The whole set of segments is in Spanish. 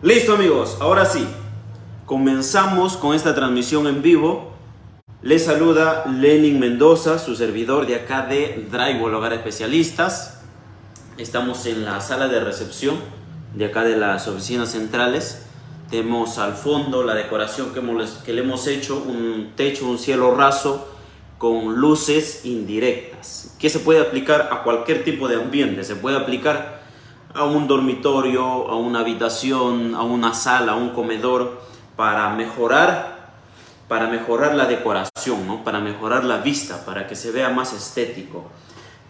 Listo amigos, ahora sí, comenzamos con esta transmisión en vivo. Les saluda Lenin Mendoza, su servidor de acá de Drywall Hogar Especialistas. Estamos en la sala de recepción de acá de las oficinas centrales. Tenemos al fondo la decoración que le hemos hecho, un techo, un cielo raso con luces indirectas, que se puede aplicar a cualquier tipo de ambiente. Se puede aplicar a un dormitorio, a una habitación, a una sala, a un comedor, para mejorar la decoración, ¿no? Para mejorar la vista, para que se vea más estético.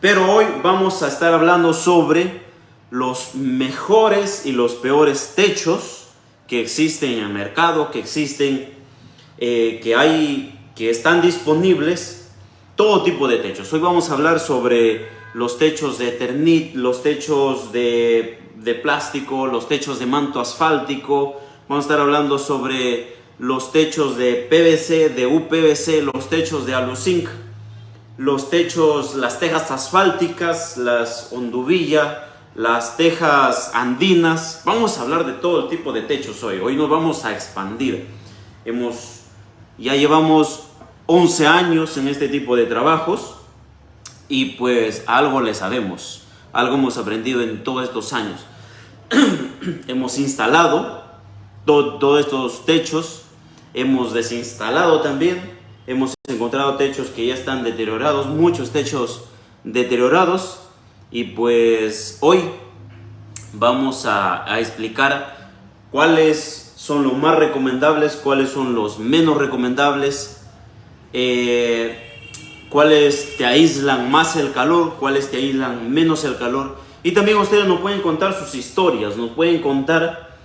Pero hoy vamos a estar hablando sobre los mejores y los peores techos que existen en el mercado, que están disponibles, todo tipo de techos. Hoy vamos a hablar sobre los techos de Eternit, los techos de plástico, los techos de manto asfáltico. Vamos a estar hablando sobre los techos de PVC, de UPVC, los techos de Aluzinc, los techos, las tejas asfálticas, las onduvilla, las tejas andinas. Vamos a hablar de todo el tipo de techos hoy. Hoy nos vamos a expandir. Ya llevamos 11 años en este tipo de trabajos y pues algo le sabemos, algo hemos aprendido en todos estos años. Hemos instalado todos estos techos, hemos desinstalado también, hemos encontrado techos que ya están deteriorados, muchos techos deteriorados, y pues hoy vamos a explicar cuáles son los más recomendables, cuáles son los menos recomendables, cuáles te aíslan más el calor, cuáles te aíslan menos el calor. Y también ustedes nos pueden contar sus historias, nos pueden contar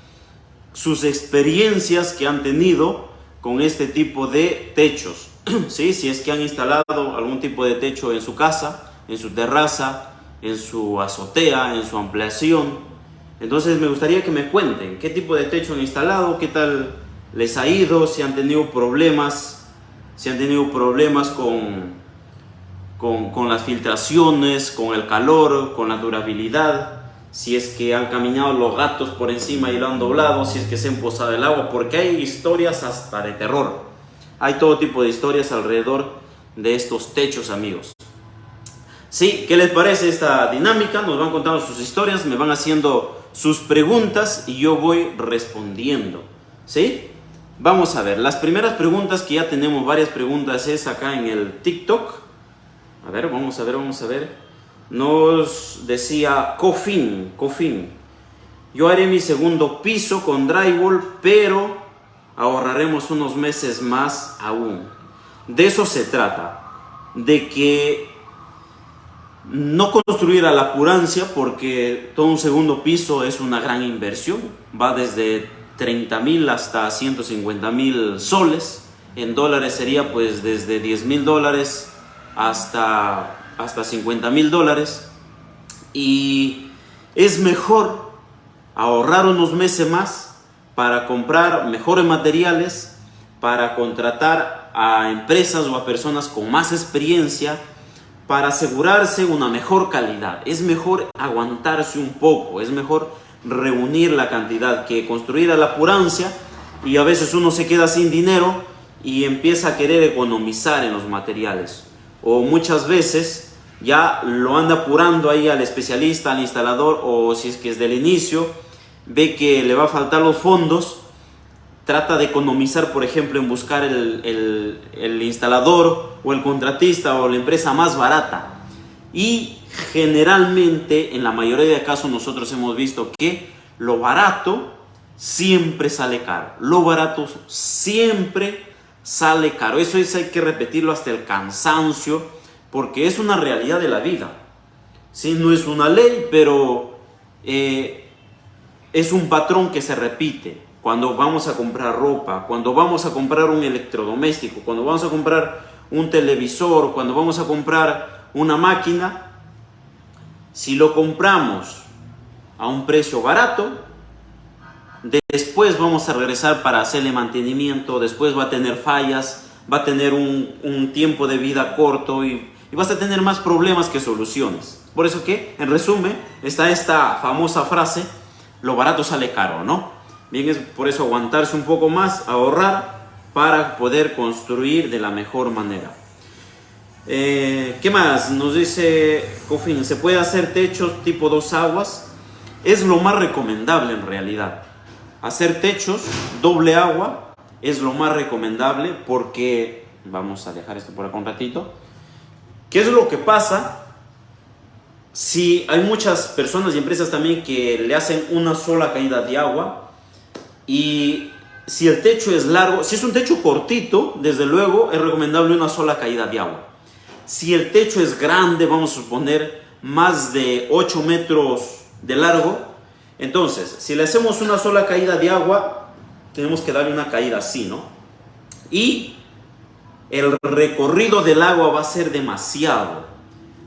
sus experiencias que han tenido con este tipo de techos. ¿Sí? Si es que han instalado algún tipo de techo en su casa, en su terraza, en su azotea, en su ampliación. Entonces me gustaría que me cuenten qué tipo de techo han instalado, qué tal les ha ido, si han tenido problemas, con las filtraciones, con el calor, con la durabilidad, si es que han caminado los gatos por encima y lo han doblado, si es que se ha posado el agua, porque hay historias hasta de terror. Hay todo tipo de historias alrededor de estos techos, amigos. Sí, ¿qué les parece esta dinámica? Nos van contando sus historias, me van haciendo sus preguntas y yo voy respondiendo. ¿Sí? Vamos a ver, las primeras preguntas, que ya tenemos varias preguntas, es acá en el TikTok. A ver, vamos a ver. Nos decía Cofin. Yo haré mi segundo piso con drywall, pero ahorraremos unos meses más aún. De eso se trata, de que no construir a la apurancia, porque todo un segundo piso es una gran inversión. Va desde 30,000 hasta 150,000 soles. En dólares sería pues desde $10,000 hasta $50,000. Y es mejor ahorrar unos meses más para comprar mejores materiales, para contratar a empresas o a personas con más experiencia, para asegurarse una mejor calidad. Es mejor aguantarse un poco, es mejor reunir la cantidad que construir a la apurancia, y a veces uno se queda sin dinero y empieza a querer economizar en los materiales, o muchas veces ya lo anda apurando ahí al especialista, al instalador, o si es que es del inicio, ve que le va a faltar los fondos, trata de economizar, por ejemplo, en buscar el instalador o el contratista o la empresa más barata. Y generalmente, en la mayoría de casos, nosotros hemos visto que lo barato siempre sale caro. Lo barato siempre sale caro. Eso hay que repetirlo hasta el cansancio, porque es una realidad de la vida. Sí, no es una ley, pero es un patrón que se repite. Cuando vamos a comprar ropa, cuando vamos a comprar un electrodoméstico, cuando vamos a comprar un televisor, cuando vamos a comprar una máquina, si lo compramos a un precio barato, después vamos a regresar para hacerle mantenimiento, después va a tener fallas, va a tener un tiempo de vida corto y vas a tener más problemas que soluciones. Por eso que, en resumen, está esta famosa frase: lo barato sale caro, ¿no? Bien, es por eso aguantarse un poco más, ahorrar para poder construir de la mejor manera. ¿Qué más? Nos dice Cofin, ¿se puede hacer techos tipo 2 aguas? Es lo más recomendable en realidad. Hacer techos doble agua es lo más recomendable porque, vamos a dejar esto por acá un ratito. ¿Qué es lo que pasa? Si hay muchas personas y empresas también que le hacen una sola caída de agua, y si el techo es largo, si es un techo cortito, desde luego es recomendable una sola caída de agua. Si el techo es grande, vamos a suponer más de 8 metros de largo, entonces si le hacemos una sola caída de agua, tenemos que darle una caída así, ¿no? Y el recorrido del agua va a ser demasiado,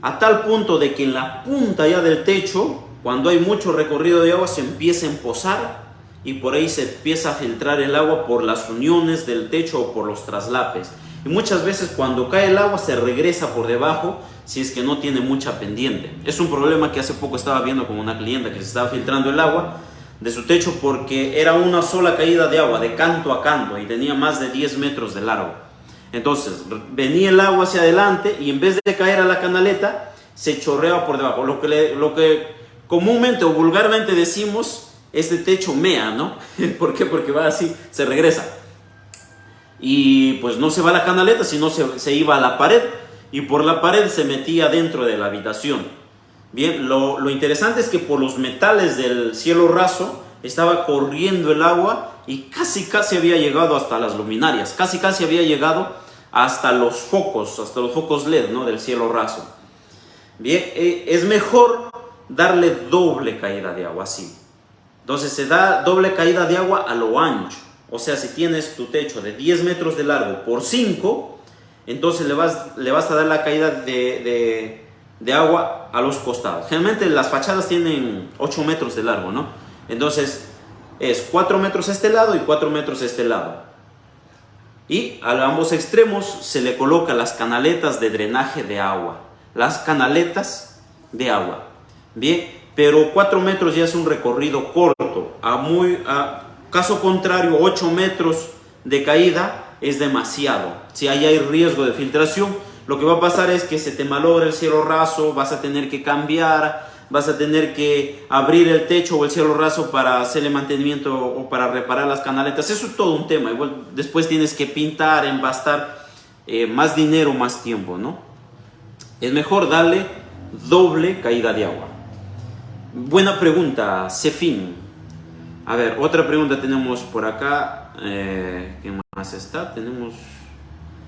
a tal punto de que en la punta ya del techo, cuando hay mucho recorrido de agua, se empieza a empozar y por ahí se empieza a filtrar el agua por las uniones del techo o por los traslapes. Y muchas veces cuando cae el agua se regresa por debajo si es que no tiene mucha pendiente. Es un problema que hace poco estaba viendo con una clienta que se estaba filtrando el agua de su techo porque era una sola caída de agua de canto a canto y tenía más de 10 metros de largo. Entonces venía el agua hacia adelante y en vez de caer a la canaleta se chorreaba por debajo. Lo que comúnmente o vulgarmente decimos, este techo mea, ¿no? ¿Por qué? Porque va así, se regresa. Y pues no se va a la canaleta, sino se iba a la pared y por la pared se metía dentro de la habitación. Bien, lo interesante es que por los metales del cielo raso estaba corriendo el agua y casi había llegado hasta las luminarias, casi había llegado hasta los focos LED, ¿no? Del cielo raso. Bien, es mejor darle doble caída de agua así. Entonces se da doble caída de agua a lo ancho. O sea, si tienes tu techo de 10 metros de largo por 5, entonces le vas a dar la caída de agua a los costados. Generalmente las fachadas tienen 8 metros de largo, ¿no? Entonces es 4 metros a este lado y 4 metros a este lado. Y a ambos extremos se le coloca las canaletas de drenaje de agua. Las canaletas de agua. Bien, pero 4 metros ya es un recorrido corto. Caso contrario, 8 metros de caída es demasiado. Si ahí hay riesgo de filtración, lo que va a pasar es que se te malogra el cielo raso, vas a tener que cambiar, vas a tener que abrir el techo o el cielo raso para hacerle mantenimiento o para reparar las canaletas. Eso es todo un tema. Igual después tienes que pintar, embastar, más dinero, más tiempo, ¿no? Es mejor darle doble caída de agua. Buena pregunta, Sefin. A ver, otra pregunta tenemos por acá. ¿Qué más está? Tenemos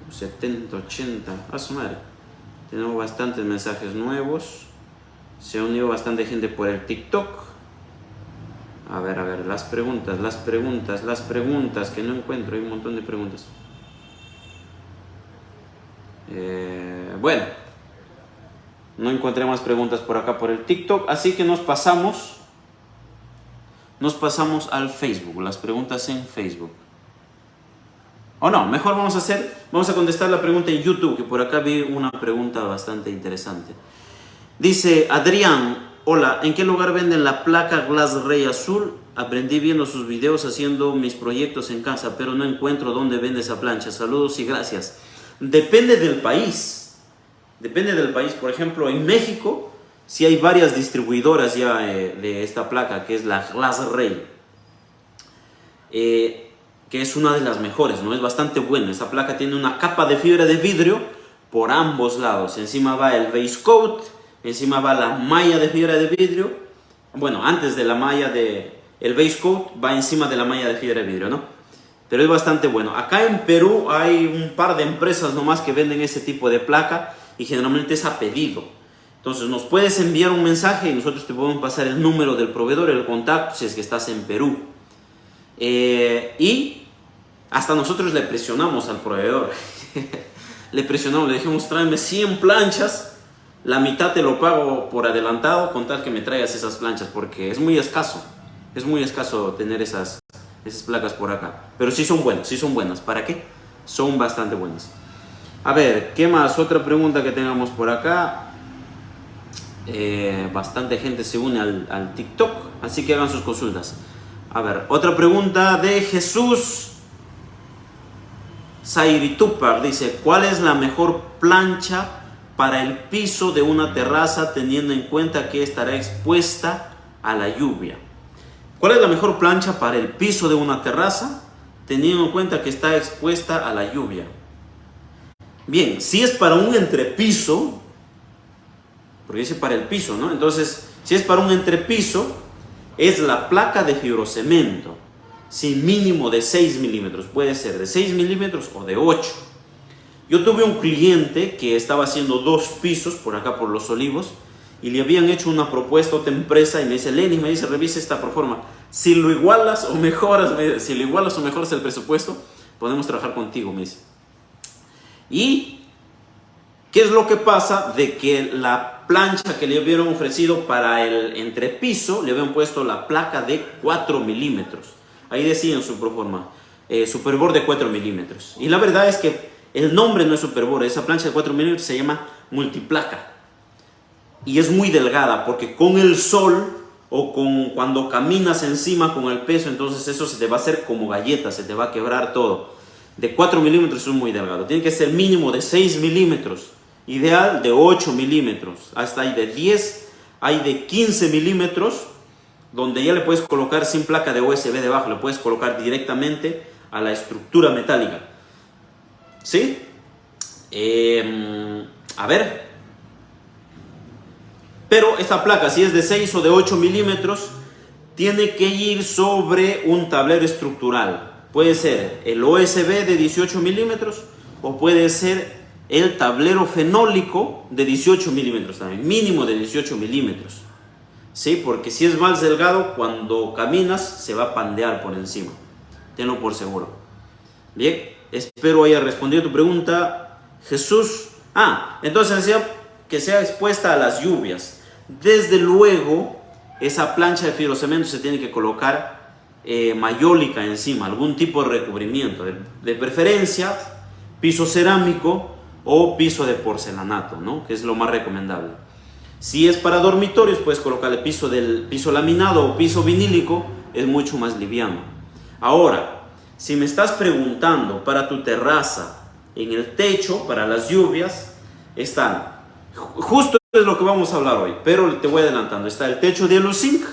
70, 80. A su madre. Tenemos bastantes mensajes nuevos. Se ha unido bastante gente por el TikTok. A ver, las preguntas, que no encuentro. Hay un montón de preguntas. Bueno, no encontré más preguntas por acá por el TikTok, así que nos pasamos al Facebook, las preguntas en Facebook. O no, mejor vamos a contestar la pregunta en YouTube, que por acá vi una pregunta bastante interesante. Dice Adrián, hola, ¿en qué lugar venden la placa Glass Ray azul? Aprendí viendo sus videos haciendo mis proyectos en casa, pero no encuentro dónde vende esa plancha. Saludos y gracias. Depende del país. Por ejemplo, en México sí hay varias distribuidoras ya de esta placa, que es la Glass Ray, que es una de las mejores, ¿no? Es bastante buena. Esta placa tiene una capa de fibra de vidrio por ambos lados. Encima va el base coat, encima va la malla de fibra de vidrio. Bueno, antes de la malla el base coat va encima de la malla de fibra de vidrio, ¿no? Pero es bastante bueno. Acá en Perú hay un par de empresas nomás que venden ese tipo de placa y generalmente es a pedido. Entonces nos puedes enviar un mensaje y nosotros te podemos pasar el número del proveedor, el contacto, si es que estás en Perú. Y hasta nosotros le presionamos al proveedor. Le dijimos, tráeme 100 planchas, la mitad te lo pago por adelantado con tal que me traigas esas planchas, porque es muy escaso tener esas placas por acá. Pero sí son buenas. ¿Para qué? Son bastante buenas. A ver, ¿qué más? Otra pregunta que tengamos por acá. Bastante gente se une al TikTok, así que hagan sus consultas. A ver, otra pregunta de Jesús Zairitupar. Dice, ¿cuál es la mejor plancha para el piso de una terraza teniendo en cuenta que estará expuesta a la lluvia? ¿Cuál es la mejor plancha para el piso de una terraza teniendo en cuenta que está expuesta a la lluvia? Bien, si es para un entrepiso, porque dice para el piso, ¿no? Entonces, si es para un entrepiso, es la placa de fibrocemento, sin mínimo de 6 milímetros. Puede ser de 6 milímetros o de 8. Yo tuve un cliente que estaba haciendo 2 pisos por acá por Los Olivos y le habían hecho una propuesta a otra empresa y me dice, Lenny, me dice, revisa esta proforma. Si lo igualas o mejoras, el presupuesto, podemos trabajar contigo, me dice. ¿Y qué es lo que pasa? De que la plancha que le habían ofrecido para el entrepiso, le habían puesto la placa de 4 milímetros. Ahí decía en su proforma, Superbord de 4 milímetros. Y la verdad es que el nombre no es Superbord, esa plancha de 4 milímetros se llama multiplaca. Y es muy delgada porque con el sol o cuando caminas encima con el peso, entonces eso se te va a hacer como galleta, se te va a quebrar todo. De 4 milímetros es muy delgado. Tiene que ser mínimo de 6 milímetros. Ideal de 8 milímetros. Hasta hay de 10, hay de 15 milímetros, donde ya le puedes colocar sin placa de USB debajo. Le puedes colocar directamente a la estructura metálica. ¿Sí? A ver. Pero esta placa, si es de 6 o de 8 milímetros, tiene que ir sobre un tablero estructural. Puede ser el OSB de 18 milímetros o puede ser el tablero fenólico de 18 milímetros también, mínimo de 18 milímetros. ¿Sí? Porque si es más delgado, cuando caminas se va a pandear por encima. Tenlo por seguro. Bien, espero haya respondido tu pregunta, Jesús. Entonces decía que sea expuesta a las lluvias. Desde luego, esa plancha de fibrocemento se tiene que colocar mayólica encima, algún tipo de recubrimiento, de preferencia piso cerámico o piso de porcelanato, ¿no? Que es lo más recomendable. Si es para dormitorios, puedes colocarle piso laminado o piso vinílico, es mucho más liviano. Ahora, si me estás preguntando para tu terraza, en el techo, para las lluvias, están, justo es lo que vamos a hablar hoy, pero te voy adelantando, está el techo de Aluzinc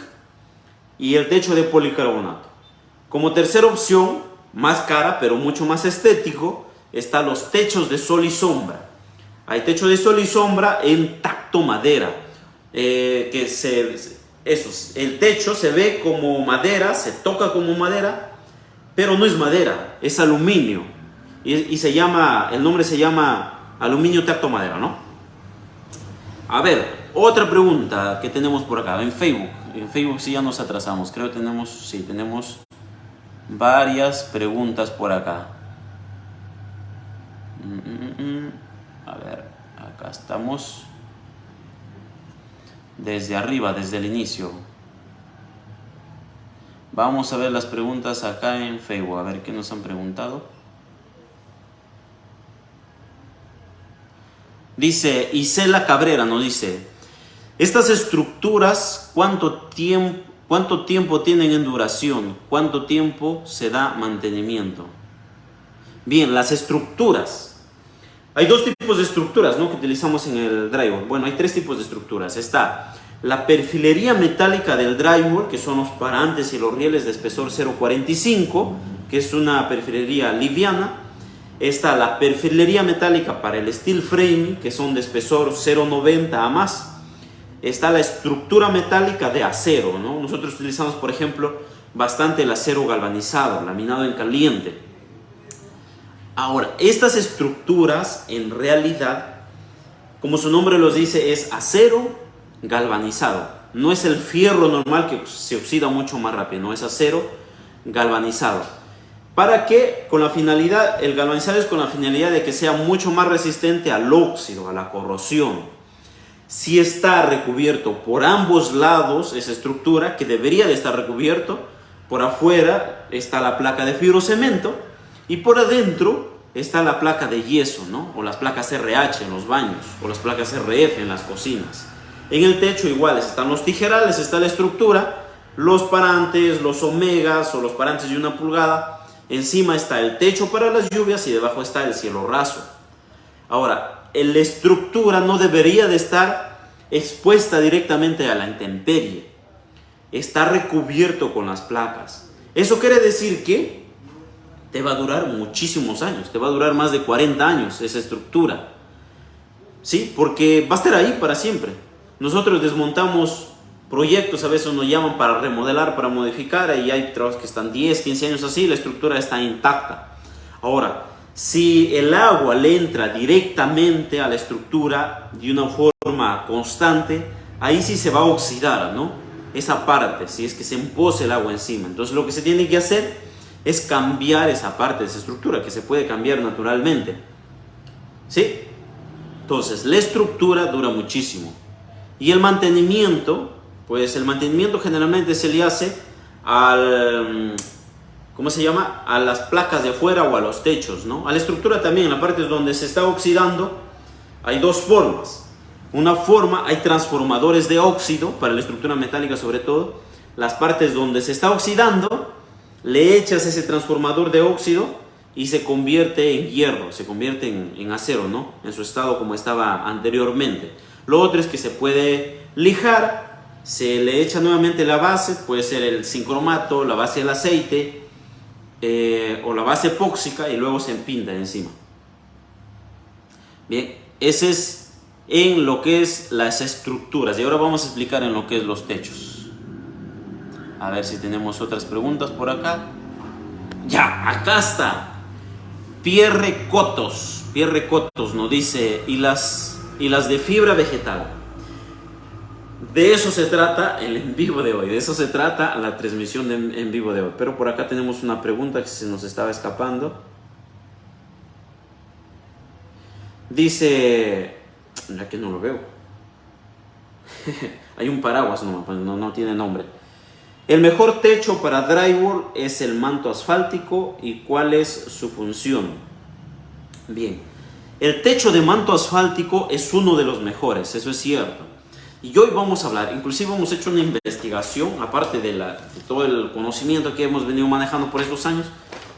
y el techo de policarbonato. Como tercera opción, más cara pero mucho más estético, están los techos de sol y sombra. Hay techo de sol y sombra en tacto madera, el techo se ve como madera, se toca como madera, pero no es madera, es aluminio y el nombre se llama aluminio tacto madera, ¿no? A ver, otra pregunta que tenemos por acá en Facebook. En Facebook sí ya nos atrasamos, creo que tenemos varias preguntas por acá. A ver, acá estamos desde arriba, desde el inicio. Vamos a ver las preguntas acá en Facebook, a ver qué nos han preguntado. Dice Isela Cabrera, nos dice, estas estructuras, ¿cuánto tiempo tienen en duración? ¿Cuánto tiempo se da mantenimiento? Bien, las estructuras. Hay 2 tipos de estructuras, ¿no?, que utilizamos en el drywall. Bueno, hay 3 tipos de estructuras. Está la perfilería metálica del drywall, que son los parantes y los rieles de espesor 0.45, que es una perfilería liviana. Está la perfilería metálica para el steel framing, que son de espesor 0.90 a más. Está la estructura metálica de acero, ¿no? Nosotros utilizamos, por ejemplo, bastante el acero galvanizado, laminado en caliente. Ahora, estas estructuras en realidad, como su nombre los dice, es acero galvanizado. No es el fierro normal que se oxida mucho más rápido, no, es acero galvanizado. ¿Para qué? Con la finalidad, el galvanizado es con la finalidad de que sea mucho más resistente al óxido, a la corrosión. Si está recubierto por ambos lados esa estructura, que debería de estar recubierto, por afuera está la placa de fibrocemento y por adentro está la placa de yeso, ¿no? O las placas RH en los baños, o las placas RF en las cocinas. En el techo igual están los tijerales, está la estructura, los parantes, los omegas o los parantes de 1 pulgada. Encima está el techo para las lluvias y debajo está el cielo raso. Ahora, la estructura no debería de estar expuesta directamente a la intemperie. Está recubierto con las placas. Eso quiere decir que te va a durar muchísimos años, te va a durar más de 40 años esa estructura. ¿Sí? Porque va a estar ahí para siempre. Nosotros desmontamos proyectos, a veces nos llaman para remodelar, para modificar, y hay trabajos que están 10, 15 años así, la estructura está intacta. Ahora, si el agua le entra directamente a la estructura de una forma constante, ahí sí se va a oxidar, ¿no? Esa parte, si es que se empoza el agua encima. Entonces lo que se tiene que hacer es cambiar esa parte de esa estructura, que se puede cambiar naturalmente. ¿Sí? Entonces, la estructura dura muchísimo. Y el mantenimiento, pues el mantenimiento generalmente se le hace al, ¿cómo se llama? A las placas de afuera o a los techos, ¿no? A la estructura también, en la parte donde se está oxidando, hay dos formas. Una forma, hay transformadores de óxido, para la estructura metálica sobre todo. Las partes donde se está oxidando, le echas ese transformador de óxido y se convierte en hierro, se convierte en acero, ¿no? En su estado como estaba anteriormente. Lo otro es que se puede lijar, se le echa nuevamente la base, puede ser el sincromato, la base del aceite o la base epóxica, y luego se empinta encima. Bien, ese es en lo que es las estructuras, y ahora vamos a explicar en lo que es los techos. A ver si tenemos otras preguntas por acá. Ya, acá está. Pierre Cotos nos dice, y las de fibra vegetal. De eso se trata el en vivo de hoy, de eso se trata la transmisión en vivo de hoy. Pero por acá tenemos una pregunta que se nos estaba escapando. Dice, ya que no lo veo. Hay un paraguas, no tiene nombre. El mejor techo para drywall es el manto asfáltico, ¿y cuál es su función? Bien, el techo de manto asfáltico es uno de los mejores, eso es cierto. Y hoy vamos a hablar, inclusive hemos hecho una investigación, aparte de todo el conocimiento que hemos venido manejando por estos años,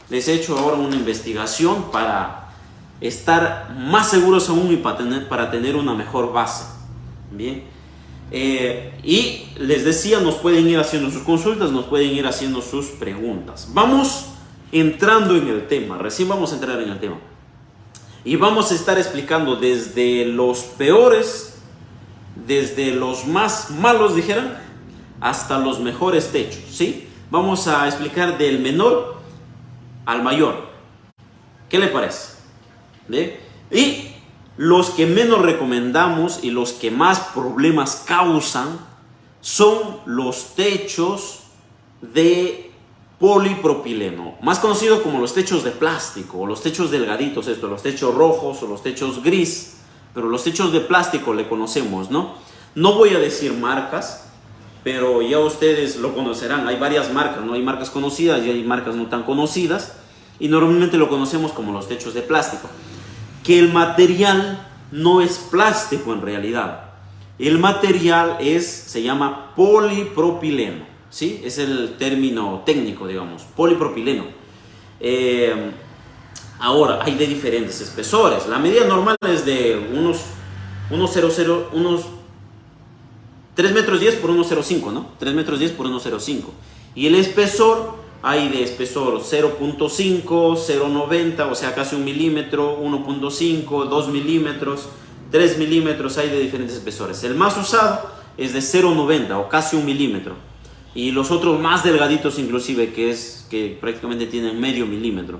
les he hecho ahora una investigación para estar más seguros aún y para tener una mejor base. Bien. Y les decía, nos pueden ir haciendo sus consultas, nos pueden ir haciendo sus preguntas. Vamos entrando en el tema, recién vamos a entrar en el tema. Y vamos a estar explicando desde los peores, desde los más malos, dijeran, hasta los mejores techos, ¿sí? Vamos a explicar del menor al mayor. ¿Qué le parece? ¿Bien? Y los que menos recomendamos y los que más problemas causan son los techos de polipropileno, más conocido como los techos de plástico o los techos delgaditos, los techos rojos o los techos gris, pero los techos de plástico le conocemos, ¿no? No voy a decir marcas, pero ya ustedes lo conocerán. Hay varias marcas, ¿no? Hay marcas conocidas y hay marcas no tan conocidas, y normalmente lo conocemos como los techos de plástico. Que el material no es plástico en realidad. El material se llama polipropileno, ¿sí? Es el término técnico, digamos, polipropileno. Ahora, hay de diferentes espesores. La medida normal es de unos 3 metros 10 por 1,05, ¿no? 3 metros 10 por 1,05. Y el espesor, hay de espesor 0.5, 0.90, o sea, casi 1 milímetro, 1.5, 2 milímetros, 3 milímetros, hay de diferentes espesores. El más usado es de 0.90 o casi 1 milímetro. Y los otros más delgaditos inclusive, que prácticamente tienen medio milímetro.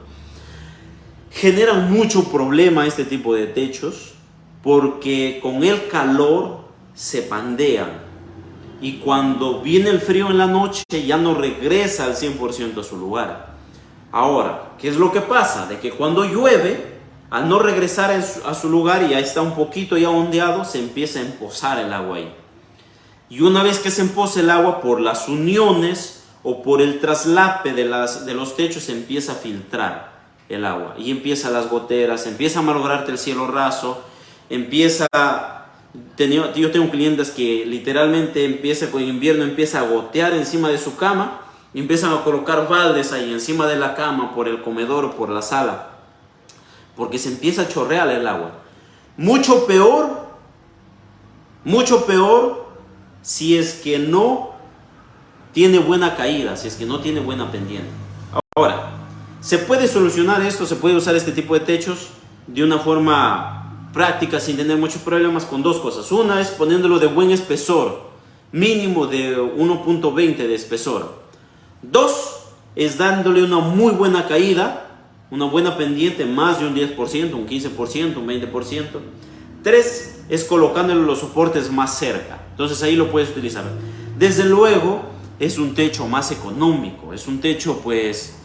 Generan mucho problema este tipo de techos porque con el calor se pandean. Y cuando viene el frío en la noche ya no regresa al 100% a su lugar. Ahora, ¿qué es lo que pasa? De que cuando llueve, al no regresar a su lugar y ya está un poquito ya ondeado, se empieza a empozar el agua ahí. Y una vez que se empoza el agua, por las uniones o por el traslape de los techos, se empieza a filtrar el agua. Y empiezan las goteras, empieza a malograrte el cielo raso, empieza Yo tengo clientes que literalmente empieza con invierno, empieza a gotear encima de su cama y empiezan a colocar baldes ahí encima de la cama, por el comedor o por la sala, porque se empieza a chorrear el agua. Mucho peor si es que no tiene buena caída, si es que no tiene buena pendiente. Ahora, se puede solucionar esto, se puede usar este tipo de techos de una forma práctica sin tener muchos problemas con dos cosas. Una es poniéndolo de buen espesor, mínimo de 1.20 de espesor. Dos es dándole una muy buena caída, una buena pendiente, más de un 10%, un 15%, un 20%. Tres es colocándole los soportes más cerca. Entonces ahí lo puedes utilizar. Desde luego es un techo más económico, es un techo pues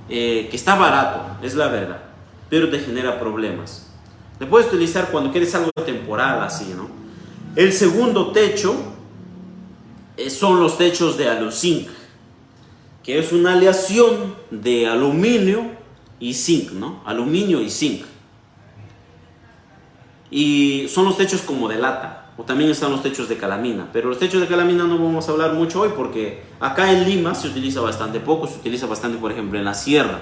que está barato, es la verdad, pero te genera problemas. Te puedes utilizar cuando quieres algo temporal así, ¿no? El segundo techo son los techos de Aluzinc, que es una aleación de aluminio y zinc, ¿no? Aluminio y zinc. Y son los techos como de lata, o también están los techos de calamina, pero los techos de calamina no vamos a hablar mucho hoy porque acá en Lima se utiliza bastante poco, se utiliza bastante por ejemplo en la sierra,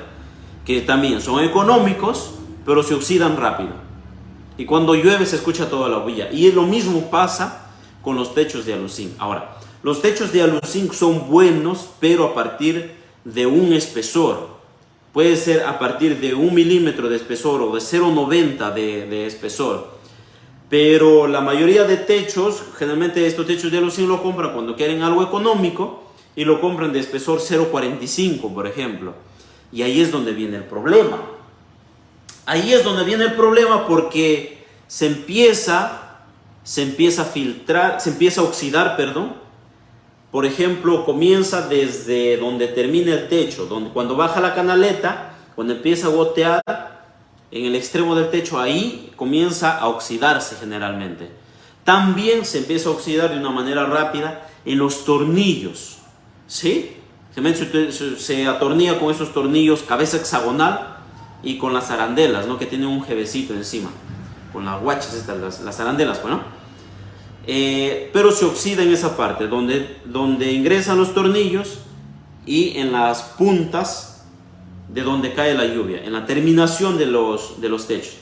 que también son económicos, pero se oxidan rápido. Y cuando llueve se escucha toda la bulla. Y lo mismo pasa con los techos de Aluzinc. Ahora, los techos de Aluzinc son buenos, pero a partir de un espesor. Puede ser a partir de 1 milímetro de espesor o de 0,90 de espesor. Pero la mayoría de techos, generalmente estos techos de Aluzinc lo compran cuando quieren algo económico y lo compran de espesor 0,45, por ejemplo. Y ahí es donde viene el problema. Ahí es donde viene el problema porque se empieza a filtrar, se empieza a oxidar, perdón. Por ejemplo, comienza desde donde termina el techo, cuando baja la canaleta, cuando empieza a gotear en el extremo del techo, ahí comienza a oxidarse generalmente. También se empieza a oxidar de una manera rápida en los tornillos, ¿sí? Se atornilla con esos tornillos cabeza hexagonal y con las arandelas, ¿no? Que tienen un jevecito encima, con las guachas estas, las arandelas, bueno. Pero se oxida en esa parte donde ingresan los tornillos y en las puntas de donde cae la lluvia, en la terminación de los techos.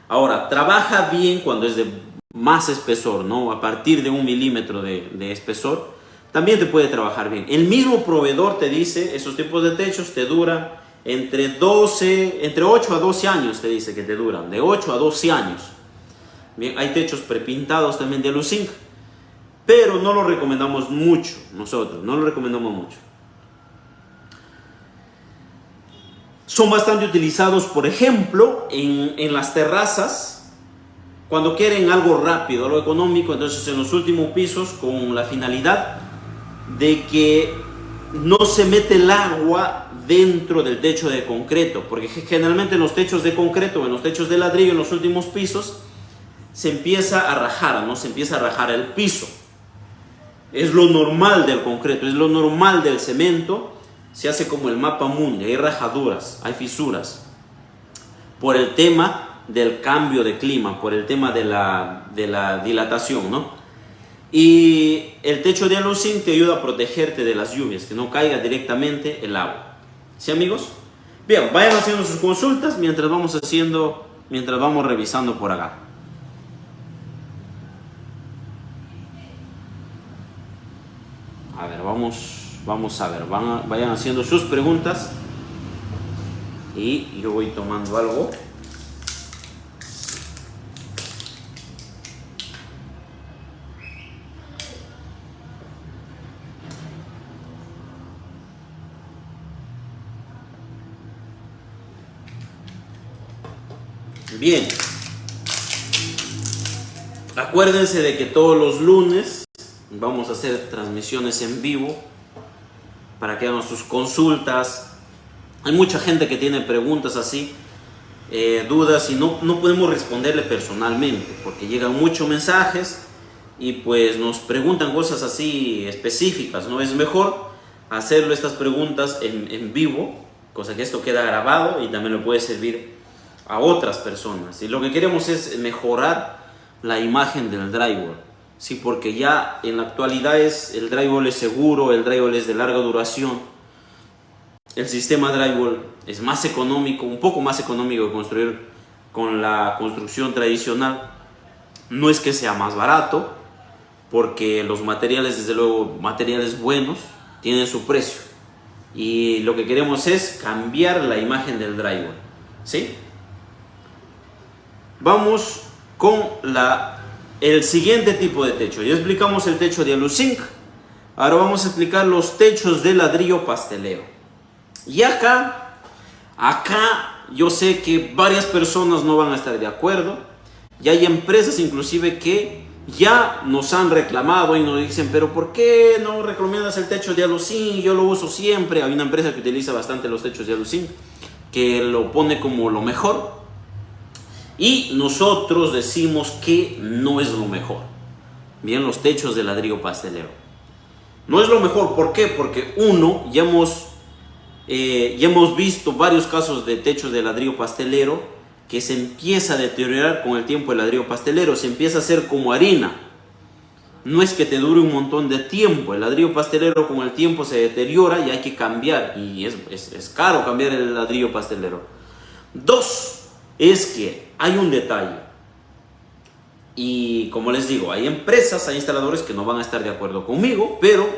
Ahora, trabaja bien cuando es de más espesor, ¿no? A partir de 1 milímetro de espesor, también te puede trabajar bien. El mismo proveedor te dice, esos tipos de techos te duran entre 8 a 12 años, te dice que te duran, de 8 a 12 años. Bien, hay techos prepintados también de Aluzinc, pero no lo recomendamos mucho nosotros, no lo recomendamos mucho. Son bastante utilizados, por ejemplo, en las terrazas, cuando quieren algo rápido, algo económico, entonces en los últimos pisos con la finalidad de que no se mete el agua dentro del techo de concreto, porque generalmente en los techos de concreto, en los techos de ladrillo, en los últimos pisos, se empieza a rajar, ¿no? Se empieza a rajar el piso. Es lo normal del concreto, es lo normal del cemento. Se hace como el mapa mundi, hay rajaduras, hay fisuras. Por el tema del cambio de clima, por el tema de la dilatación, ¿no? Y el techo de Aluzinc te ayuda a protegerte de las lluvias, que no caiga directamente el agua. ¿Sí, amigos? Bien, vayan haciendo sus consultas mientras vamos revisando por acá. A ver, vamos a ver, vayan haciendo sus preguntas y yo voy tomando algo. Bien, acuérdense de que todos los lunes vamos a hacer transmisiones en vivo para que hagan sus consultas. Hay mucha gente que tiene preguntas así, dudas, y no podemos responderle personalmente porque llegan muchos mensajes y pues nos preguntan cosas así específicas, ¿no? Es mejor hacerlo estas preguntas en vivo, cosa que esto queda grabado y también le puede servir a otras personas. Y lo que queremos es mejorar la imagen del drywall. Sí, porque ya en la actualidad el drywall es seguro, el drywall es de larga duración. El sistema drywall es más económico, un poco más económico de construir con la construcción tradicional. No es que sea más barato, porque los materiales, desde luego, materiales buenos, tienen su precio. Y lo que queremos es cambiar la imagen del drywall, ¿sí? Vamos con el siguiente tipo de techo. Ya explicamos el techo de aluzinc. Ahora vamos a explicar los techos de ladrillo pastelero. Y acá yo sé que varias personas no van a estar de acuerdo. Y hay empresas inclusive que ya nos han reclamado y nos dicen, pero ¿por qué no recomiendas el techo de aluzinc? Yo lo uso siempre. Hay una empresa que utiliza bastante los techos de aluzinc, que lo pone como lo mejor. Y nosotros decimos que no es lo mejor. Bien, los techos de ladrillo pastelero. No es lo mejor, ¿por qué? Porque ya hemos visto varios casos de techos de ladrillo pastelero que se empieza a deteriorar con el tiempo. El ladrillo pastelero se empieza a hacer como harina. No es que te dure un montón de tiempo. El ladrillo pastelero con el tiempo se deteriora y hay que cambiar. Y es caro cambiar el ladrillo pastelero. 2, es que hay un detalle. Y como les digo, hay empresas, hay instaladores que no van a estar de acuerdo conmigo, pero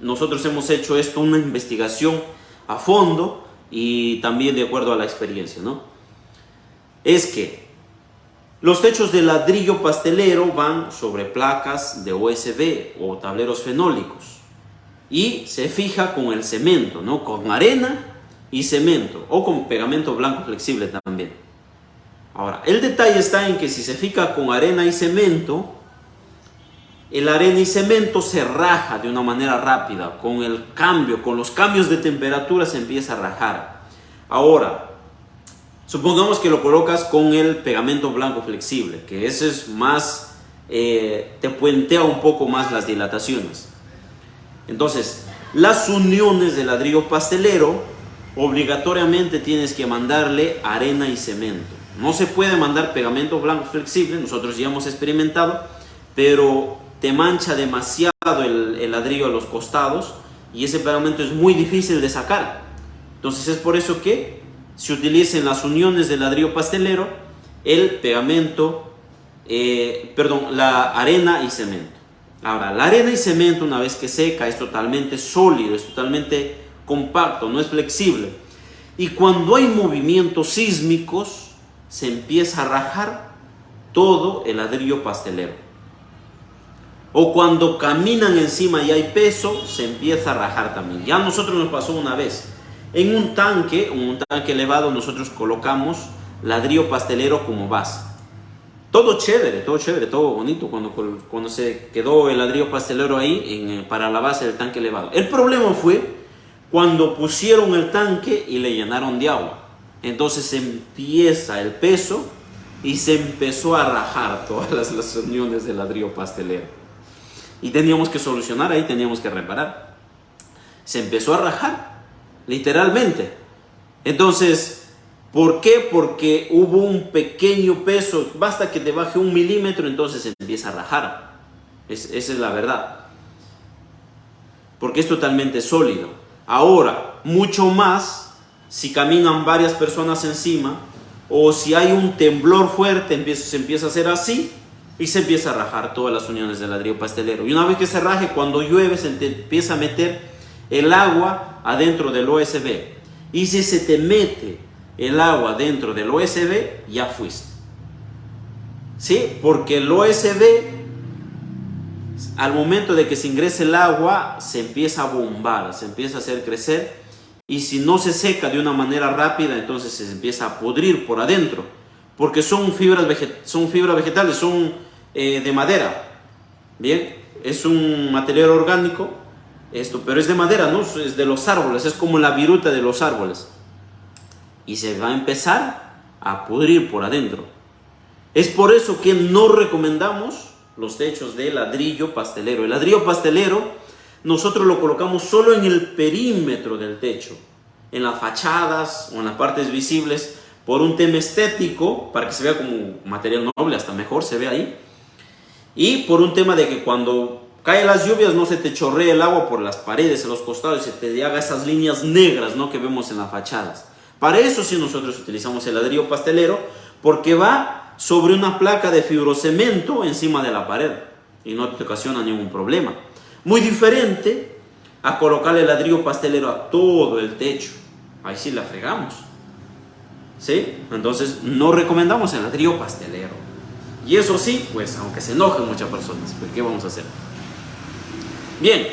nosotros hemos hecho esto, una investigación a fondo y también de acuerdo a la experiencia, ¿no? Es que los techos de ladrillo pastelero van sobre placas de OSB o tableros fenólicos y se fija con el cemento, ¿no? Con arena y cemento, o con pegamento blanco flexible también. Ahora, el detalle está en que si se fija con arena y cemento, el arena y cemento se raja de una manera rápida. Con los cambios de temperatura se empieza a rajar. Ahora, supongamos que lo colocas con el pegamento blanco flexible, que ese es más, te puentea un poco más las dilataciones. Entonces, las uniones de ladrillo pastelero, obligatoriamente tienes que mandarle arena y cemento. No se puede mandar pegamento blanco flexible, nosotros ya hemos experimentado, pero te mancha demasiado el ladrillo a los costados y ese pegamento es muy difícil de sacar. Entonces es por eso que se utilicen las uniones de ladrillo pastelero, el pegamento, la arena y cemento. Ahora, la arena y cemento, una vez que seca, es totalmente sólido, es totalmente compacto, no es flexible. Y cuando hay movimientos sísmicos, se empieza a rajar todo el ladrillo pastelero. O cuando caminan encima y hay peso, se empieza a rajar también. Ya a nosotros nos pasó una vez. En un tanque elevado, nosotros colocamos ladrillo pastelero como base. Todo chévere, todo bonito cuando se quedó el ladrillo pastelero ahí para la base del tanque elevado. El problema fue cuando pusieron el tanque y le llenaron de agua. Entonces empieza el peso y se empezó a rajar todas las uniones del ladrillo pastelero. Y teníamos que solucionar ahí, teníamos que reparar. Se empezó a rajar, literalmente. Entonces, ¿por qué? Porque hubo un pequeño peso, basta que te baje 1 milímetro, entonces se empieza a rajar. Esa es la verdad. Porque es totalmente sólido. Ahora, mucho más si caminan varias personas encima, o si hay un temblor fuerte, se empieza a hacer así y se empieza a rajar todas las uniones del ladrillo pastelero. Y una vez que se raje, cuando llueve, se te empieza a meter el agua adentro del OSB. Y si se te mete el agua dentro del OSB, ya fuiste. ¿Sí? Porque el OSB, al momento de que se ingrese el agua, se empieza a bombar, se empieza a hacer crecer. Y si no se seca de una manera rápida, entonces se empieza a pudrir por adentro. Porque son fibras vegetales, son de madera. Bien, es un material orgánico, pero es de madera, no es de los árboles, es como la viruta de los árboles. Y se va a empezar a pudrir por adentro. Es por eso que no recomendamos los techos de ladrillo pastelero. El ladrillo pastelero nosotros lo colocamos solo en el perímetro del techo, en las fachadas o en las partes visibles, por un tema estético, para que se vea como material noble, hasta mejor se ve ahí. Y por un tema de que cuando caen las lluvias no se te chorrea el agua por las paredes, en los costados, y se te haga esas líneas negras, ¿no?, que vemos en las fachadas. Para eso sí nosotros utilizamos el ladrillo pastelero, porque va sobre una placa de fibrocemento encima de la pared y no te ocasiona ningún problema. Muy diferente a colocarle el ladrillo pastelero a todo el techo. Ahí sí la fregamos, ¿sí? Entonces no recomendamos el ladrillo pastelero. Y eso sí, pues aunque se enojen muchas personas, pues ¿qué vamos a hacer? Bien,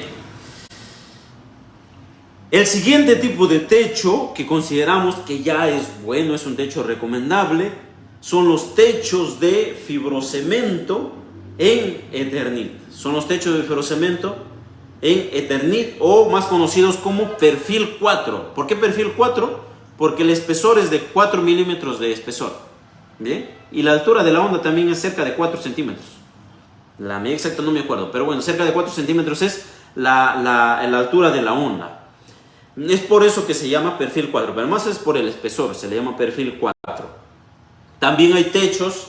el siguiente tipo de techo que consideramos que ya es bueno, es un techo recomendable, son los techos de fibrocemento en Eternit. Son los techos de fibrocemento en Eternit, o más conocidos como perfil 4. ¿Por qué perfil 4? Porque el espesor es de 4 milímetros de espesor. ¿Bien? Y la altura de la onda también es cerca de 4 centímetros. La medida exacta no me acuerdo, pero bueno, cerca de 4 centímetros es la altura de la onda. Es por eso que se llama perfil 4, pero más es por el espesor, se le llama perfil 4. También hay techos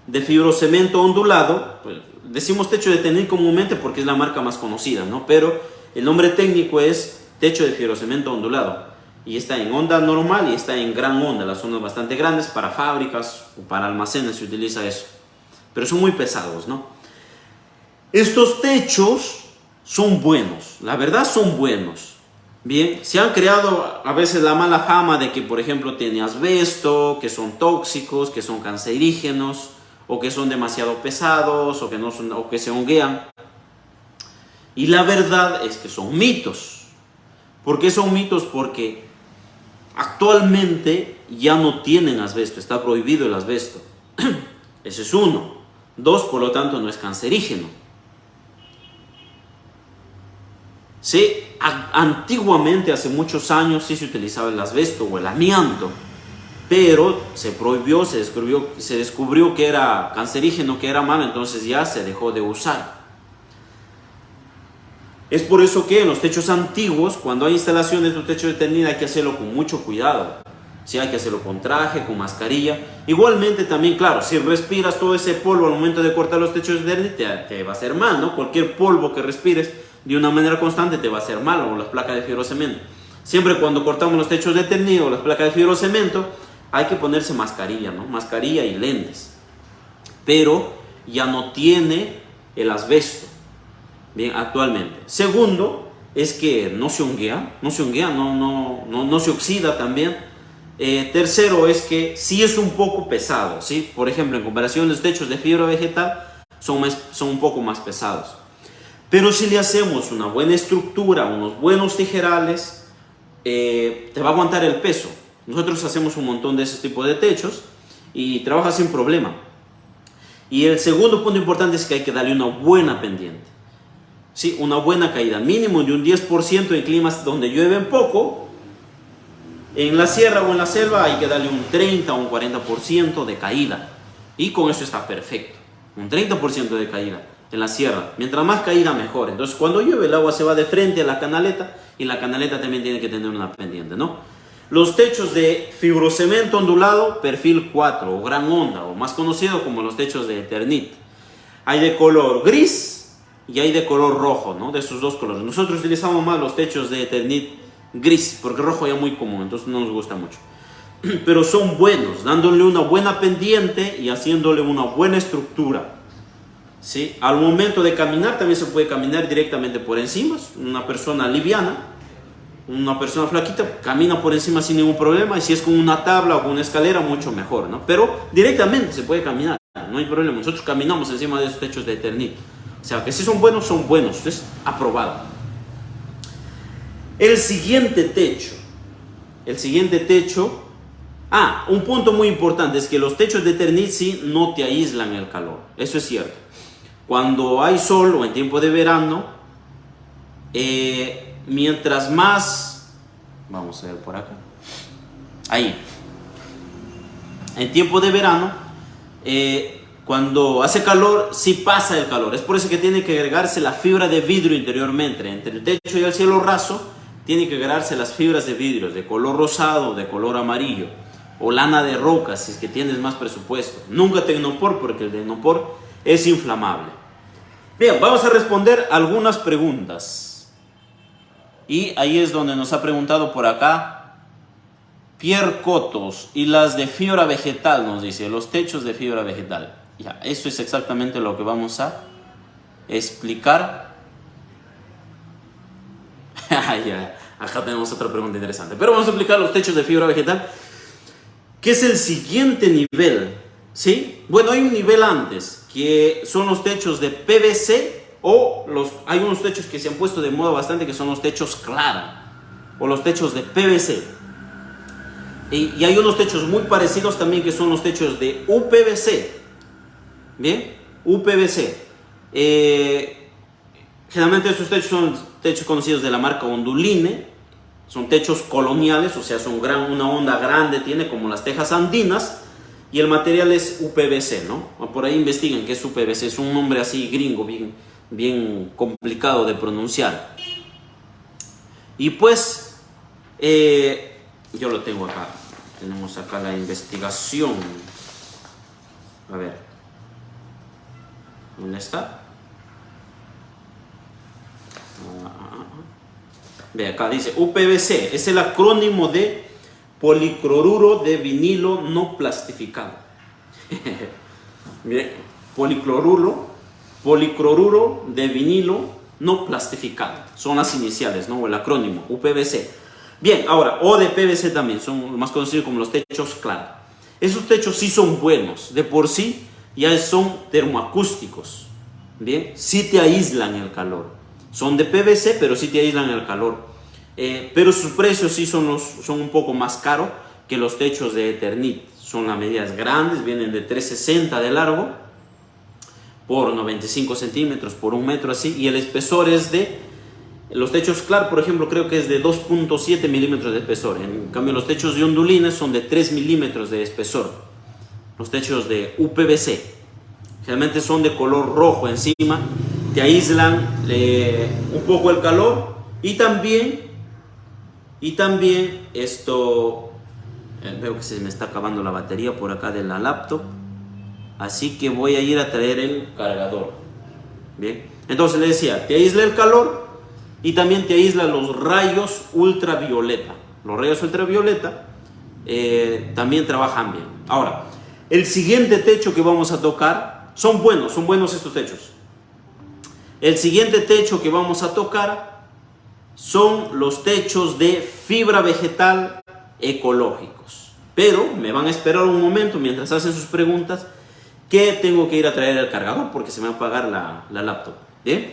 de fibrocemento ondulado, pues, decimos techo de Eternit comúnmente porque es la marca más conocida, ¿no? Pero el nombre técnico es techo de fibrocemento ondulado. Y está en onda normal y está en gran onda, las ondas bastante grandes, para fábricas o para almacenes se utiliza eso. Pero son muy pesados, ¿no? Estos techos son buenos, la verdad son buenos. Bien, se han creado a veces la mala fama de que, por ejemplo, tiene asbesto, que son tóxicos, que son cancerígenos, o que son demasiado pesados, o que, no son, o que se honguean. Y la verdad es que son mitos. ¿Por qué son mitos? Porque actualmente ya no tienen asbesto, está prohibido el asbesto. Ese es uno. Dos, por lo tanto, no es cancerígeno. Sí, antiguamente, hace muchos años, sí se utilizaba el asbesto o el amianto, pero se prohibió, se descubrió que era cancerígeno, que era malo, entonces ya se dejó de usar. Es por eso que en los techos antiguos, cuando hay instalaciones de un techo de Eternit, hay que hacerlo con mucho cuidado. Sí, hay que hacerlo con traje, con mascarilla. Igualmente también, claro, si respiras todo ese polvo al momento de cortar los techos de Eternit, te va a hacer mal, ¿no? Cualquier polvo que respires de una manera constante te va a hacer mal, o las placas de fibrocemento. Siempre cuando cortamos los techos de Eternit o las placas de fibrocemento, hay que ponerse mascarilla, ¿no? Mascarilla y lentes. Pero ya no tiene el asbesto. Bien, actualmente. Segundo, es que no se honguea, no se oxida también. Tercero, es que sí es un poco pesado, ¿sí? Por ejemplo, en comparación a los techos de fibra vegetal, son un poco más pesados. Pero si le hacemos una buena estructura, unos buenos tijerales, te va a aguantar el peso. Nosotros hacemos un montón de ese tipo de techos y trabaja sin problema. Y el segundo punto importante es que hay que darle una buena pendiente. Sí, una buena caída, mínimo de un 10% en climas donde llueve poco. En la sierra o en la selva hay que darle un 30 o un 40% de caída. Y con eso está perfecto. Un 30% de caída en la sierra. Mientras más caída, mejor. Entonces, cuando llueve, el agua se va de frente a la canaleta y la canaleta también tiene que tener una pendiente, ¿no? Los techos de fibrocemento ondulado, perfil 4 o gran onda, o más conocido como los techos de Eternit. Hay de color gris y hay de color rojo, ¿no? De esos dos colores. Nosotros utilizamos más los techos de Eternit gris, porque rojo ya es muy común, entonces no nos gusta mucho. Pero son buenos, dándole una buena pendiente y haciéndole una buena estructura. ¿Sí? Al momento de caminar también se puede caminar directamente por encima. Una persona liviana, una persona flaquita, camina por encima sin ningún problema. Y si es con una tabla o con una escalera, mucho mejor, ¿no? Pero directamente se puede caminar, no hay problema. Nosotros caminamos encima de esos techos de Eternit. O sea, que si son buenos, es aprobado. El siguiente techo. Un punto muy importante es que los techos de Eternit sí no te aíslan el calor. Eso es cierto. Cuando hay sol o en tiempo de verano, mientras más... Vamos a ver por acá. Ahí. En tiempo de verano, cuando hace calor, sí pasa el calor. Es por eso que tiene que agregarse la fibra de vidrio interiormente. Entre el techo y el cielo raso, tiene que agregarse las fibras de vidrio de color rosado, de color amarillo. O lana de roca, si es que tienes más presupuesto. Nunca tecnopor, porque el tecnopor es inflamable. Bien, vamos a responder algunas preguntas. Y ahí es donde nos ha preguntado por acá Pierre Cotos, y las de fibra vegetal, nos dice, los techos de fibra vegetal. Ya, eso es exactamente lo que vamos a explicar. Ya, acá tenemos otra pregunta interesante. Pero vamos a explicar los techos de fibra vegetal, que es el siguiente nivel, ¿sí? Bueno, hay un nivel antes, que son los techos de PVC, o hay unos techos que se han puesto de moda bastante, que son los techos Clara, o los techos de PVC. Y hay unos techos muy parecidos también, que son los techos de UPVC. Bien, UPVC. Generalmente estos techos son techos conocidos de la marca Onduline. Son techos coloniales, o sea, son una onda grande, tiene como las tejas andinas. Y el material es UPVC, ¿no? Por ahí investiguen qué es UPVC. Es un nombre así gringo, bien complicado de pronunciar. Y pues, yo lo tengo acá. Tenemos acá la investigación. A ver. ¿Dónde está? Ve acá, dice UPVC. Es el acrónimo de policloruro de vinilo no plastificado. Bien, policloruro de vinilo no plastificado. Son las iniciales, ¿no? O el acrónimo, UPVC. Bien, ahora, o de PVC también, son más conocidos como los techos Clara. Esos techos sí son buenos, de por sí ya son termoacústicos. Bien, sí te aíslan el calor. Son de PVC, pero sí te aíslan el calor. Pero sus precios sí son un poco más caros que los techos de Eternit. Son las medidas grandes, vienen de 3,60 de largo por 95 centímetros, por 1 metro así. Y el espesor es de... Los techos Clar, por ejemplo, creo que es de 2,7 milímetros de espesor. En cambio, los techos de Onduline son de 3 milímetros de espesor. Los techos de UPVC generalmente son de color rojo encima. Te aíslan un poco el calor. Y también esto... veo que se me está acabando la batería por acá de la laptop. Así que voy a ir a traer el cargador. Bien. Entonces le decía, te aísla el calor. Y también te aísla los rayos ultravioleta. Los rayos ultravioleta también trabajan bien. Ahora, el siguiente techo que vamos a tocar, son buenos estos techos. El siguiente techo que vamos a tocar son los techos de fibra vegetal ecológicos. Pero me van a esperar un momento mientras hacen sus preguntas, que tengo que ir a traer el cargador porque se me va a apagar la laptop. ¿Bien?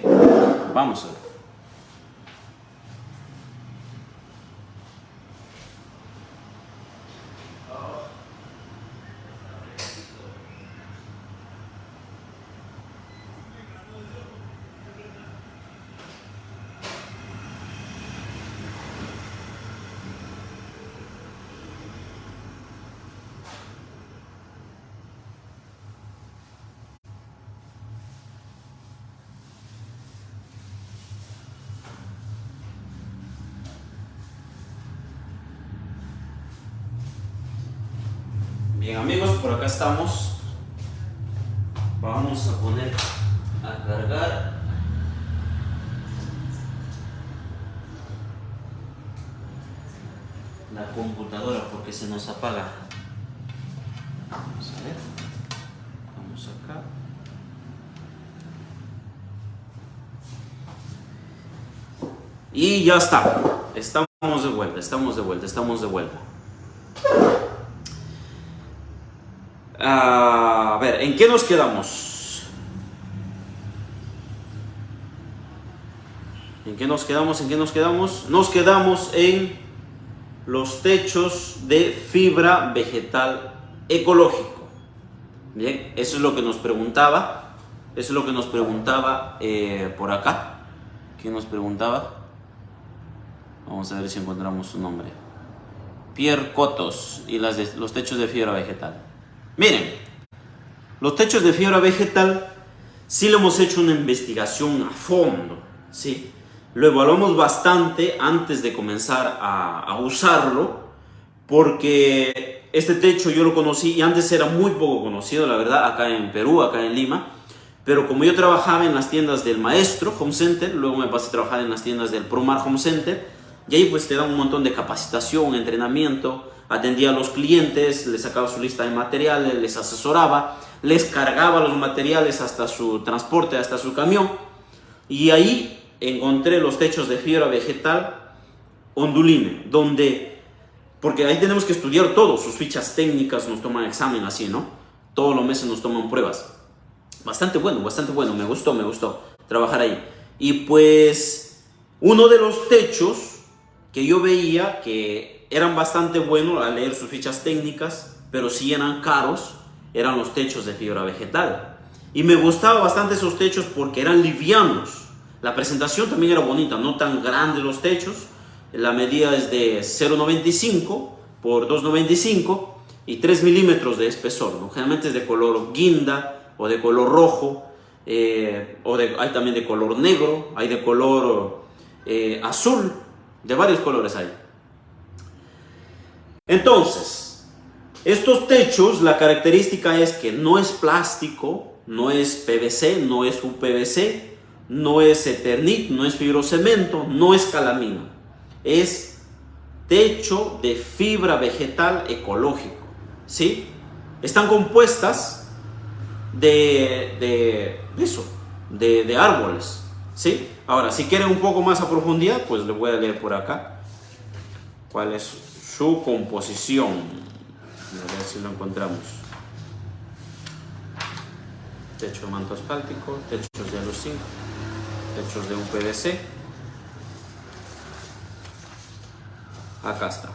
Vamos a ver. Bien amigos, por acá estamos. Vamos a poner a cargar la computadora porque se nos apaga. Vamos a ver. Vamos acá. Y ya está. Estamos de vuelta. A ver, ¿en qué nos quedamos? Nos quedamos en los techos de fibra vegetal ecológico. Bien, eso es lo que nos preguntaba. Por acá. ¿Quién nos preguntaba? Vamos a ver si encontramos su nombre. Pierre Cotos y los techos de fibra vegetal. Miren, los techos de fibra vegetal sí le hemos hecho una investigación a fondo, ¿sí? Lo evaluamos bastante antes de comenzar a usarlo, porque este techo yo lo conocí y antes era muy poco conocido, la verdad, acá en Perú, acá en Lima, Pero como yo trabajaba en las tiendas del Maestro Home Center, luego me pasé a trabajar en las tiendas del Promar Home Center, y ahí pues te dan un montón de capacitación, entrenamiento, atendía a los clientes, les sacaba su lista de materiales, les asesoraba, les cargaba los materiales hasta su transporte, hasta su camión, y ahí encontré los techos de fibra vegetal Onduline, porque ahí tenemos que estudiar todo, sus fichas técnicas, nos toman examen así, ¿no? Todos los meses nos toman pruebas. Bastante bueno, me gustó trabajar ahí. Y pues uno de los techos que yo veía que eran bastante buenos al leer sus fichas técnicas, pero sí eran caros, eran los techos de fibra vegetal. Y me gustaban bastante esos techos porque eran livianos. La presentación también era bonita, no tan grandes los techos. La medida es de 0,95 por 2,95 y 3 milímetros de espesor, ¿no? Generalmente es de color guinda o de color rojo, hay también de color negro, hay de color azul, de varios colores hay. Entonces, estos techos, la característica es que no es plástico, no es PVC, no es UPVC, no es Eternit, no es fibrocemento, no es calamina. Es techo de fibra vegetal ecológico, ¿sí? Están compuestas de árboles, ¿sí? Ahora, si quieren un poco más a profundidad, pues les voy a leer por acá cuál es su composición. A ver si lo encontramos. Techo de manto asfáltico, techos de aluzinc, techos de UPVC. Acá está.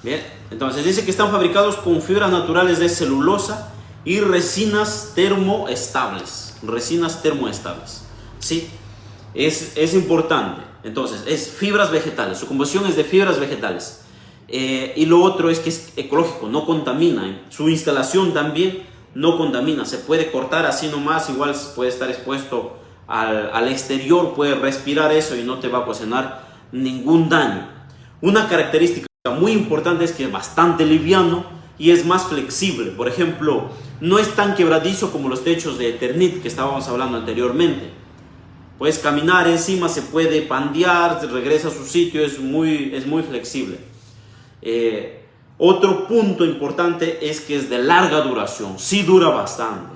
Bien, entonces dice que están fabricados con fibras naturales de celulosa y resinas termoestables. ¿Sí? Es importante. Entonces, es fibras vegetales. Su composición es de fibras vegetales. Y lo otro es que es ecológico, no contamina. Su instalación también no contamina. Se puede cortar así nomás, igual puede estar expuesto al exterior, puede respirar eso y no te va a ocasionar ningún daño. Una característica muy importante es que es bastante liviano y es más flexible. Por ejemplo, no es tan quebradizo como los techos de Eternit que estábamos hablando anteriormente. Puedes caminar encima, se puede pandear, regresa a su sitio, es muy flexible. Otro punto importante es que es de larga duración, sí dura bastante.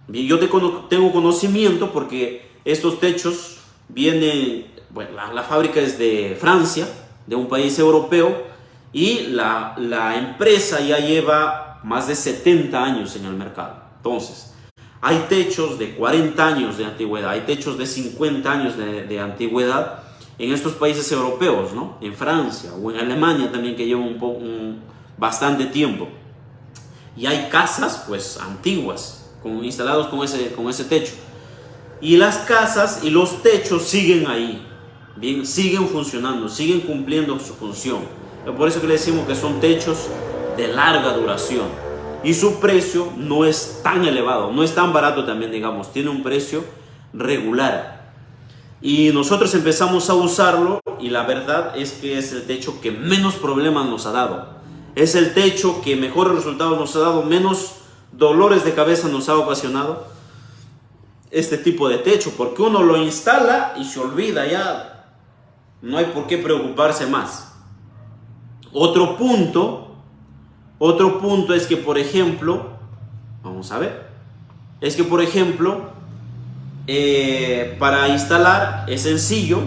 Bien, yo tengo conocimiento porque estos techos vienen, bueno, la fábrica es de Francia, de un país europeo, y la empresa ya lleva más de 70 años en el mercado. Entonces, hay techos de 40 años de antigüedad, hay techos de 50 años de antigüedad en estos países europeos, ¿no? En Francia o en Alemania también, que llevan bastante tiempo. Y hay casas pues antiguas, instalados con ese techo. Y las casas y los techos siguen ahí, bien, siguen funcionando, siguen cumpliendo su función. Por eso que le decimos que son techos de larga duración. Y su precio no es tan elevado, no es tan barato también, digamos, tiene un precio regular. Y nosotros empezamos a usarlo y la verdad es que es el techo que menos problemas nos ha dado. Es el techo que mejores resultados nos ha dado, menos dolores de cabeza nos ha ocasionado este tipo de techo, porque uno lo instala y se olvida, ya no hay por qué preocuparse más. Otro punto es que, por ejemplo, vamos a ver, es que, por ejemplo, para instalar es sencillo,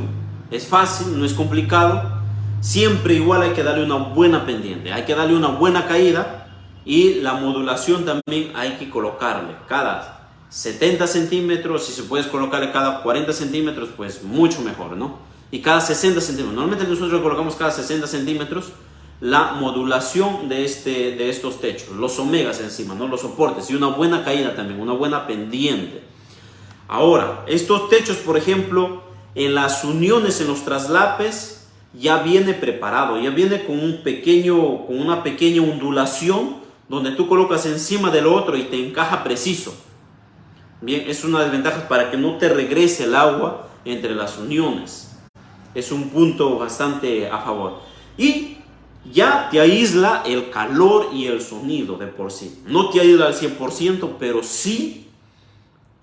es fácil, no es complicado. Siempre igual hay que darle una buena pendiente, hay que darle una buena caída, y la modulación también hay que colocarle cada 70 centímetros, si se puede colocarle cada 40 centímetros, pues mucho mejor, ¿no? Y cada 60 centímetros, normalmente nosotros le colocamos cada 60 centímetros la modulación de estos techos, los omegas encima, ¿no? Los soportes, y una buena caída también, una buena pendiente. Ahora, estos techos, por ejemplo, en las uniones, en los traslapes, ya viene preparado, ya viene con una pequeña ondulación donde tú colocas encima del otro y te encaja preciso. Bien, es una desventaja para que no te regrese el agua entre las uniones. Es un punto bastante a favor. Y ya te aísla el calor y el sonido de por sí. No te aísla al 100%, pero sí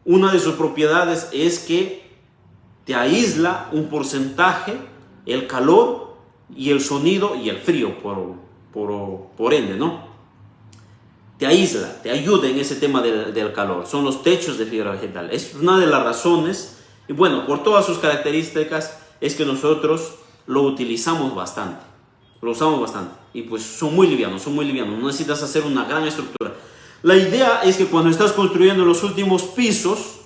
una de sus propiedades es que te aísla un porcentaje el calor y el sonido y el frío, por ende, ¿no? Te aísla, te ayuda en ese tema del calor. Son los techos de fibra vegetal. Es una de las razones, y bueno, por todas sus características, es que nosotros lo utilizamos bastante. Lo usamos bastante. Y pues son muy livianos, son muy livianos. No necesitas hacer una gran estructura. La idea es que cuando estás construyendo los últimos pisos,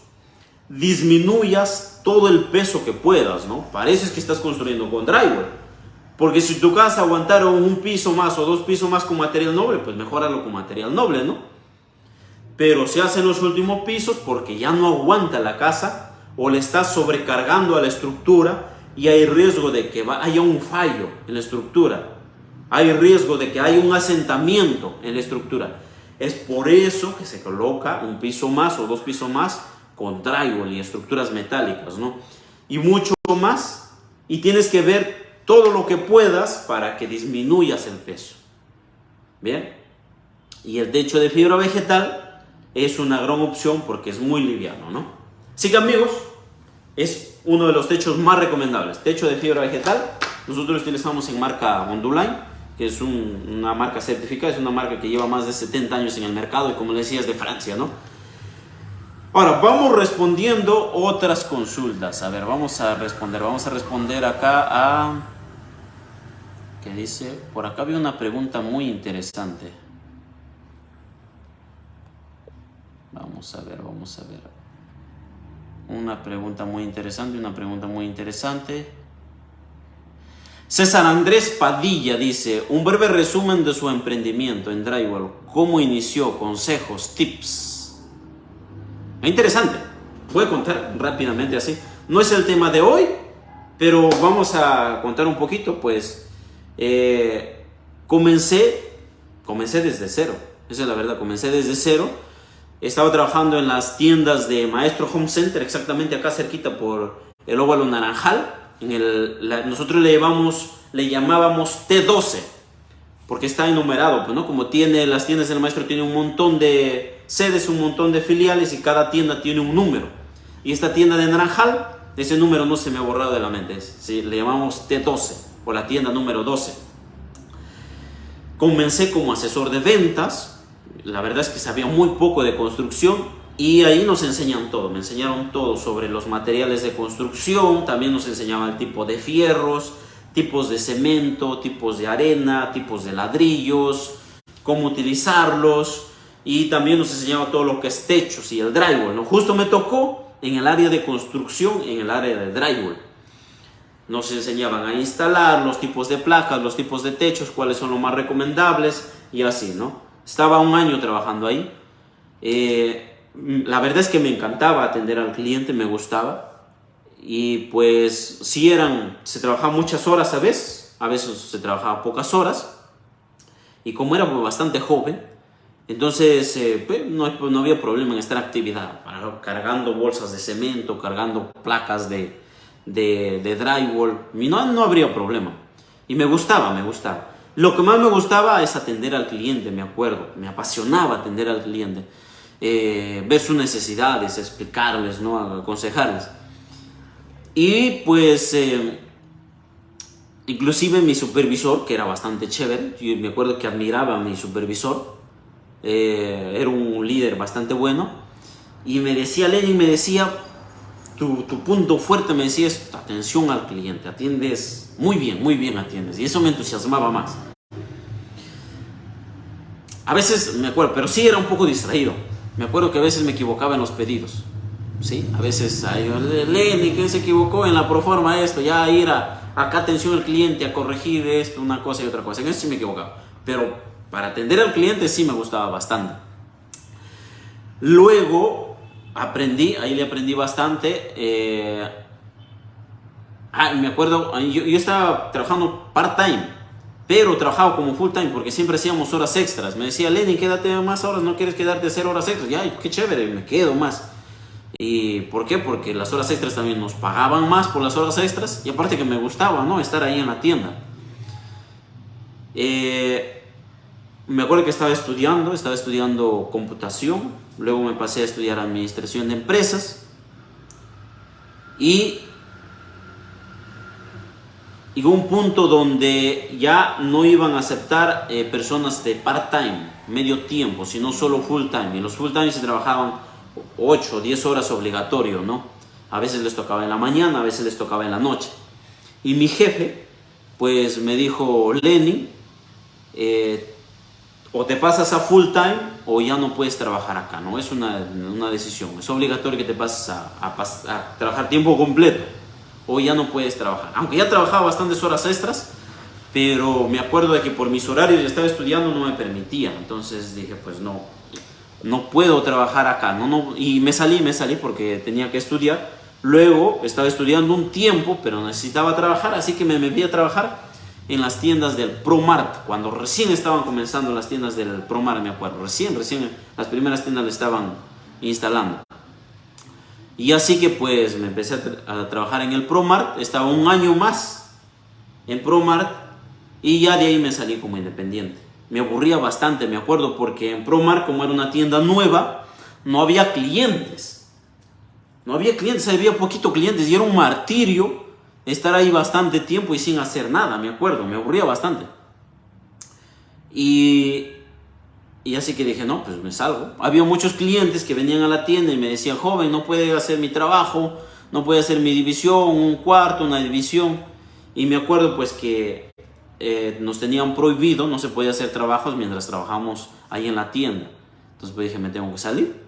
disminuyas todo el peso que puedas, ¿no? Para eso es que estás construyendo con drywall. Porque si tu casa aguantar un piso más o 2 pisos más con material noble, pues mejóralo con material noble, ¿no? Pero se hacen los últimos pisos porque ya no aguanta la casa o le estás sobrecargando a la estructura y hay riesgo de que haya un fallo en la estructura. Hay riesgo de que haya un asentamiento en la estructura. Es por eso que se coloca un piso más o 2 pisos más con drywall y estructuras metálicas, ¿no? Y mucho más. Y tienes que ver todo lo que puedas para que disminuyas el peso. Bien. Y el techo de fibra vegetal es una gran opción porque es muy liviano, ¿no? Así que, amigos, es uno de los techos más recomendables. Techo de fibra vegetal. Nosotros utilizamos en marca Onduline, que es una marca certificada, es una marca que lleva más de 70 años en el mercado y, como les decía, es de Francia, ¿no? Ahora, vamos respondiendo otras consultas. A ver, vamos a responder acá a... ¿Qué dice? Por acá había una pregunta muy interesante. Vamos a ver. Una pregunta muy interesante. César Andrés Padilla dice, un breve resumen de su emprendimiento en drywall. ¿Cómo inició? Consejos, tips. Interesante. Voy a contar rápidamente así. No es el tema de hoy, pero vamos a contar un poquito, pues. Comencé desde cero. Esa es la verdad, comencé desde cero. Estaba trabajando en las tiendas de Maestro Home Center, exactamente acá cerquita por el Óvalo Naranjal. Nosotros le llamábamos T12, porque está enumerado, pues, ¿no? Como las tiendas del Maestro tienen un montón de sedes, un montón de filiales y cada tienda tiene un número. Y esta tienda de Naranjal, ese número no se me ha borrado de la mente, ¿sí? Le llamamos T12 o la tienda número 12. Comencé como asesor de ventas. La verdad es que sabía muy poco de construcción y ahí nos enseñan todo. Me enseñaron todo sobre los materiales de construcción. También nos enseñaban el tipo de fierros, tipos de cemento, tipos de arena, tipos de ladrillos, cómo utilizarlos. Y también nos enseñaba todo lo que es techos y el drywall, ¿no? Justo me tocó en el área de construcción, en el área de drywall. Nos enseñaban a instalar los tipos de placas, los tipos de techos, cuáles son los más recomendables y así, ¿no? Estaba un año trabajando ahí. La verdad es que me encantaba atender al cliente, me gustaba. Y pues sí se trabajaba muchas horas a veces se trabajaba pocas horas. Y como era bastante joven, entonces pues, no había problema en esta actividad, cargando bolsas de cemento, cargando placas de drywall, no habría problema. Y me gustaba. Lo que más me gustaba es atender al cliente, me acuerdo. Me apasionaba atender al cliente. Ver sus necesidades, explicarles, ¿no? Aconsejarles. Y pues, inclusive mi supervisor, que era bastante chévere, yo me acuerdo que admiraba a mi supervisor. Era un líder bastante bueno. Y me decía, Lenin, tu punto fuerte, me decía, es atención al cliente. Atiendes muy bien atiendes. Y eso me entusiasmaba más. A veces, me acuerdo, pero sí era un poco distraído. Me acuerdo que a veces me equivocaba en los pedidos. ¿Sí? A veces, Lenin, que se equivocó en la proforma esto, ya ir acá atención al cliente, a corregir esto, una cosa y otra cosa. En eso sí me equivocaba. Pero para atender al cliente sí me gustaba bastante. Luego ahí le aprendí bastante. Me acuerdo, yo estaba trabajando part-time, pero trabajaba como full-time porque siempre hacíamos horas extras. Me decía, Lenin, quédate más horas, ¿no quieres quedarte a hacer horas extras? Ya, qué chévere, me quedo más. ¿Y por qué? Porque las horas extras también nos pagaban más por las horas extras y aparte que me gustaba, ¿no? Estar ahí en la tienda. me acuerdo que estaba estudiando computación, luego me pasé a estudiar administración de empresas y llegó un punto donde ya no iban a aceptar personas de part-time, medio tiempo, sino solo full-time. Y los full-time se trabajaban 8 o 10 horas obligatorio, ¿no? A veces les tocaba en la mañana, a veces les tocaba en la noche. Y mi jefe, pues me dijo, Lenny, o te pasas a full-time o ya no puedes trabajar acá, ¿no? Es una decisión, es obligatorio que te pases a trabajar tiempo completo. O ya no puedes trabajar. Aunque ya trabajaba bastantes horas extras, pero me acuerdo de que por mis horarios ya estaba estudiando, no me permitía. Entonces dije, pues no puedo trabajar acá. Y me salí porque tenía que estudiar. Luego estaba estudiando un tiempo, pero necesitaba trabajar, así que me metí a trabajar en las tiendas del ProMart, cuando recién estaban comenzando las tiendas del ProMart, me acuerdo. Recién las primeras tiendas le estaban instalando. Y así que pues me empecé a trabajar en el ProMart, estaba un año más en ProMart y ya de ahí me salí como independiente. Me aburría bastante, me acuerdo, porque en ProMart, como era una tienda nueva, no había clientes. Había poquito clientes y era un martirio estar ahí bastante tiempo y sin hacer nada, me acuerdo, me aburría bastante. Y así que dije, no, pues me salgo. Había muchos clientes que venían a la tienda y me decían, joven, no puede hacer mi trabajo, no puede hacer mi división, un cuarto, una división. Y me acuerdo pues que nos tenían prohibido, no se podía hacer trabajos mientras trabajamos ahí en la tienda. Entonces pues dije, me tengo que salir.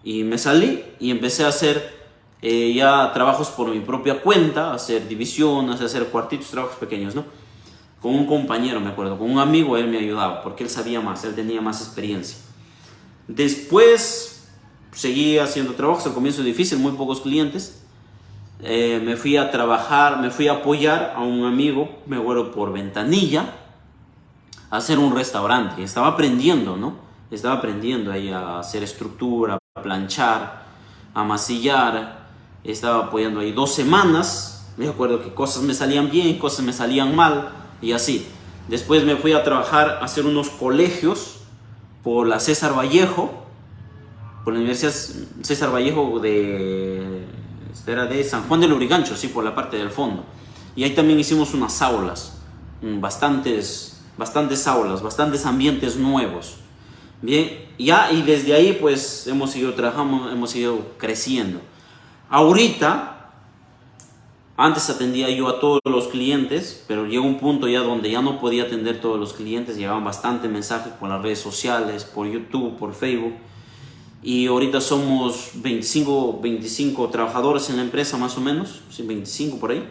Y me salí y empecé a hacer ya trabajos por mi propia cuenta, hacer divisiones, hacer cuartitos, trabajos pequeños, ¿no? Con un compañero, me acuerdo, con un amigo, él me ayudaba, porque él sabía más, él tenía más experiencia. Después seguí haciendo trabajos, al comienzo difícil, muy pocos clientes. Me fui a trabajar, me fui a apoyar a un amigo, me acuerdo, por Ventanilla, a hacer un restaurante. Estaba aprendiendo, ¿no? Estaba aprendiendo ahí a hacer estructura, a planchar, a masillar. Estaba apoyando ahí 2 semanas. Me acuerdo que cosas me salían bien, cosas me salían mal. Y así. Después me fui a trabajar, a hacer unos colegios por la César Vallejo, por la Universidad César Vallejo era de San Juan de Lurigancho, sí, por la parte del fondo. Y ahí también hicimos unas aulas, bastantes aulas, bastantes ambientes nuevos. Bien, ya, y desde ahí pues hemos seguido trabajando, hemos seguido creciendo. Ahorita, antes atendía yo a todos los clientes, pero llegó un punto ya donde ya no podía atender todos los clientes, llegaban bastante mensajes por las redes sociales, por YouTube, por Facebook, y ahorita somos 25 trabajadores en la empresa más o menos, sí, 25 por ahí,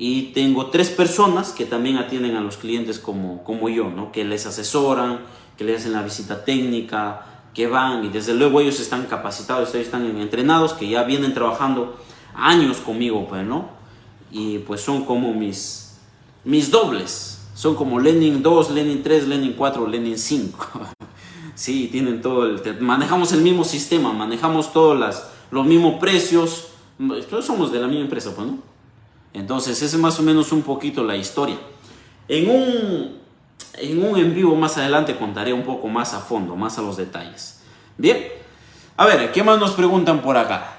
y tengo 3 personas que también atienden a los clientes como yo, ¿no? Que les asesoran, que les hacen la visita técnica, que van, y desde luego ellos están capacitados, ellos están entrenados, que ya vienen trabajando años conmigo, pues, ¿no? Y pues son como mis dobles, son como Lenin 2, Lenin 3, Lenin 4, Lenin 5. Sí, tienen manejamos el mismo sistema, manejamos todos los mismos precios, todos somos de la misma empresa, pues, ¿no? Entonces, esa es más o menos un poquito la historia. En un en vivo más adelante contaré un poco más a fondo, más a los detalles. Bien, a ver, ¿qué más nos preguntan por acá?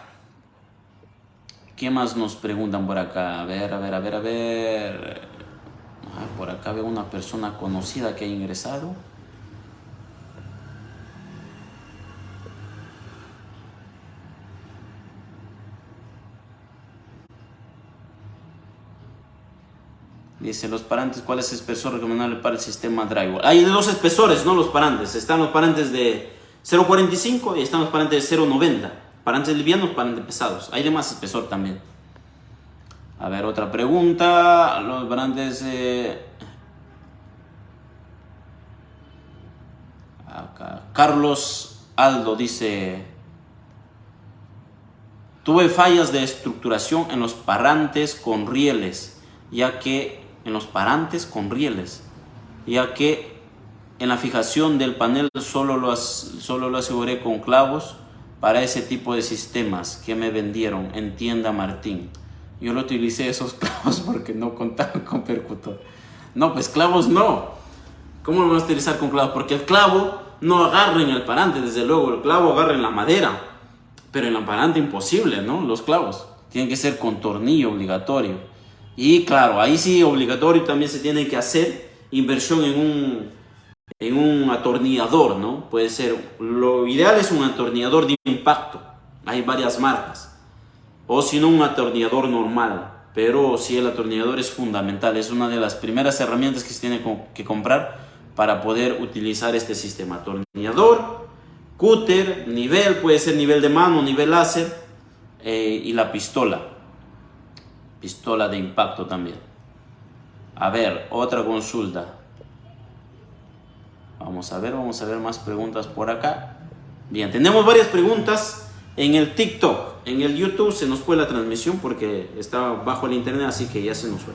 ¿Qué más nos preguntan por acá? A ver. Por acá veo una persona conocida que ha ingresado. Dice, los parantes, ¿cuál es el espesor recomendable para el sistema drywall? Hay 2 espesores, ¿no? Los parantes. Están los parantes de 0.45 y están los parantes de 0.90. Parantes livianos, parantes pesados. Hay de más espesor también. A ver, otra pregunta. Los parantes... Acá. Carlos Aldo dice... Tuve fallas de estructuración en los parantes con rieles, ya que en la fijación del panel solo lo aseguré con clavos para ese tipo de sistemas que me vendieron en tienda Martín. Yo lo utilicé esos clavos porque no contaban con percutor. No, pues clavos no. ¿Cómo lo vamos a utilizar con clavos? Porque el clavo no agarra en el parante, desde luego, el clavo agarra en la madera, pero en el parante imposible, ¿no? Los clavos tienen que ser con tornillo obligatorio. Y claro, ahí sí obligatorio también se tiene que hacer inversión en un atornillador, ¿no? Puede ser, lo ideal es un atornillador de impacto, hay varias marcas, o si no un atornillador normal, pero sí el atornillador es fundamental, es una de las primeras herramientas que se tiene que comprar para poder utilizar este sistema. Atornillador, cúter, nivel, puede ser nivel de mano, nivel láser, y la pistola de impacto también. A ver, otra consulta. Vamos a ver más preguntas por acá. Bien, tenemos varias preguntas en el TikTok. En el YouTube se nos fue la transmisión porque está bajo el internet, así que ya se nos fue.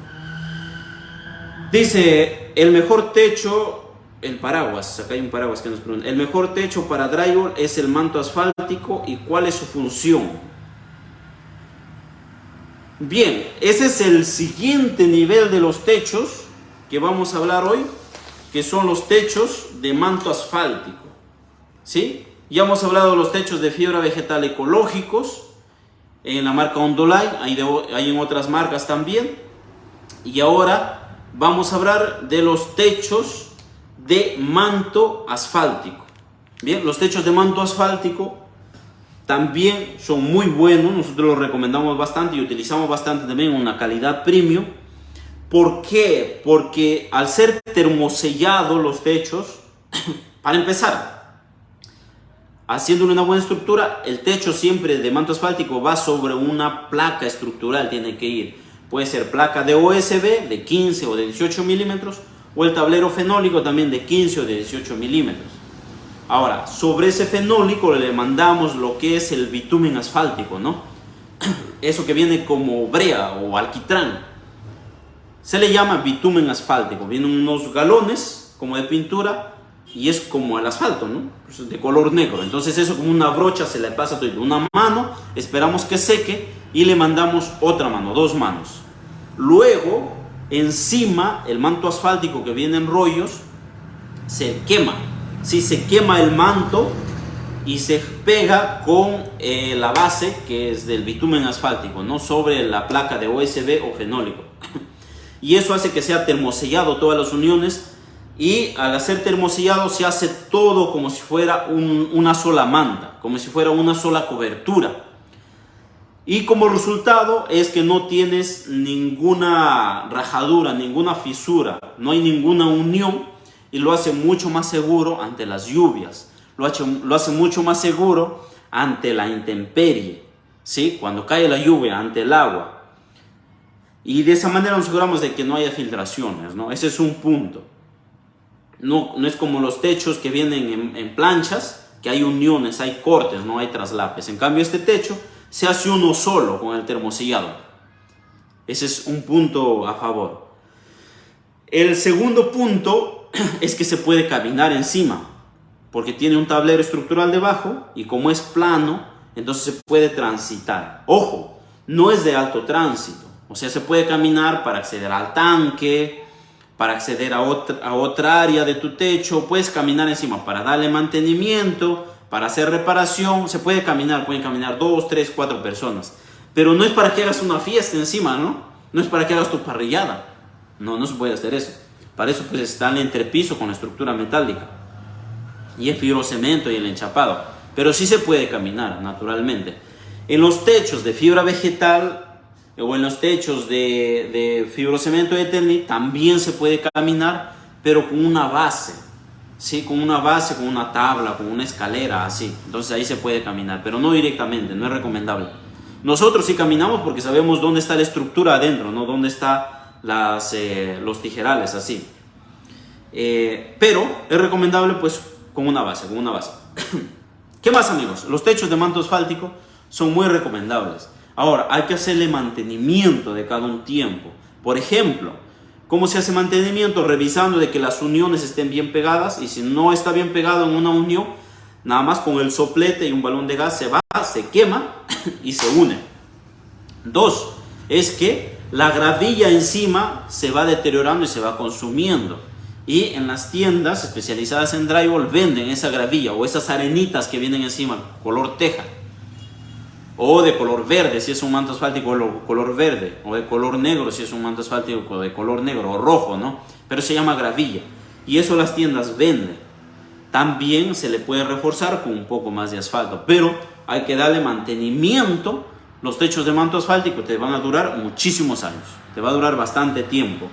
Dice, el mejor techo, el paraguas, acá hay un paraguas que nos pregunta, el mejor techo para drywall es el manto asfáltico y ¿cuál es su función? Bien, ese es el siguiente nivel de los techos que vamos a hablar hoy, que son los techos de manto asfáltico, ¿sí? Ya hemos hablado de los techos de fibra vegetal ecológicos en la marca Ondoline, hay en otras marcas también, y ahora vamos a hablar de los techos de manto asfáltico. Bien, los techos de manto asfáltico también son muy buenos, nosotros los recomendamos bastante y utilizamos bastante también una calidad premium. ¿Por qué? Porque al ser termosellados los techos, para empezar, haciéndole una buena estructura, el techo siempre de manto asfáltico va sobre una placa estructural, tiene que ir. Puede ser placa de OSB de 15 o de 18 milímetros, o el tablero fenólico también de 15 o de 18 milímetros. Ahora, sobre ese fenólico le mandamos lo que es el bitumen asfáltico, ¿no? Eso que viene como brea o alquitrán. Se le llama bitumen asfáltico. Vienen unos galones como de pintura y es como el asfalto, ¿no? Pues de color negro. Entonces eso como una brocha se le pasa todo. Una mano, esperamos que seque y le mandamos otra mano, 2 manos. Luego, encima, el manto asfáltico que viene en rollos se quema. Si se quema el manto y se pega con la base que es del bitumen asfáltico, ¿no? Sobre la placa de OSB o fenólico. Y eso hace que sea termosellado todas las uniones, y al hacer termosellado se hace todo como si fuera una sola manta, como si fuera una sola cobertura. Y como resultado es que no tienes ninguna rajadura, ninguna fisura, no hay ninguna unión, y lo hace mucho más seguro ante las lluvias, lo hace mucho más seguro ante la intemperie, ¿sí? Cuando cae la lluvia, ante el agua. Y de esa manera nos aseguramos de que no haya filtraciones, ¿no? Ese es un punto. No es como los techos que vienen en planchas, que hay uniones, hay cortes, no hay traslapes. En cambio, este techo se hace uno solo con el termosellado. Ese es un punto a favor. El segundo punto es que se puede caminar encima, porque tiene un tablero estructural debajo y como es plano, entonces se puede transitar. Ojo, no es de alto tránsito. O sea, se puede caminar para acceder al tanque, para acceder a otra área de tu techo. Puedes caminar encima para darle mantenimiento, para hacer reparación. Se puede caminar, pueden caminar 2, 3, 4 personas. Pero no es para que hagas una fiesta encima, ¿no? No es para que hagas tu parrillada. No se puede hacer eso. Para eso pues está el entrepiso con la estructura metálica y el fibrocemento y el enchapado. Pero sí se puede caminar naturalmente. En los techos de fibra vegetal o en los techos de fibrocemento de Eternit también se puede caminar, pero con una base, ¿sí? Con una base, con una tabla, con una escalera, así. Entonces ahí se puede caminar, pero no directamente, no es recomendable. Nosotros sí caminamos porque sabemos dónde está la estructura adentro, ¿no? Dónde están los tijerales, así. Pero es recomendable pues con una base, ¿Qué más, amigos? Los techos de manto asfáltico son muy recomendables. Ahora, hay que hacerle mantenimiento de cada un tiempo. Por ejemplo, ¿cómo se hace mantenimiento? Revisando de que las uniones estén bien pegadas, y si no está bien pegado en una unión, nada más con el soplete y un balón de gas se quema y se une. 2, es que la gravilla encima se va deteriorando y se va consumiendo. Y en las tiendas especializadas en drywall venden esa gravilla o esas arenitas que vienen encima, color teja. O de color verde si es un manto asfáltico color verde. O de color negro si es un manto asfáltico de color negro o rojo, ¿no? Pero se llama gravilla. Y eso las tiendas venden. También se le puede reforzar con un poco más de asfalto. Pero hay que darle mantenimiento. Los techos de manto asfáltico te van a durar muchísimos años. Te va a durar bastante tiempo.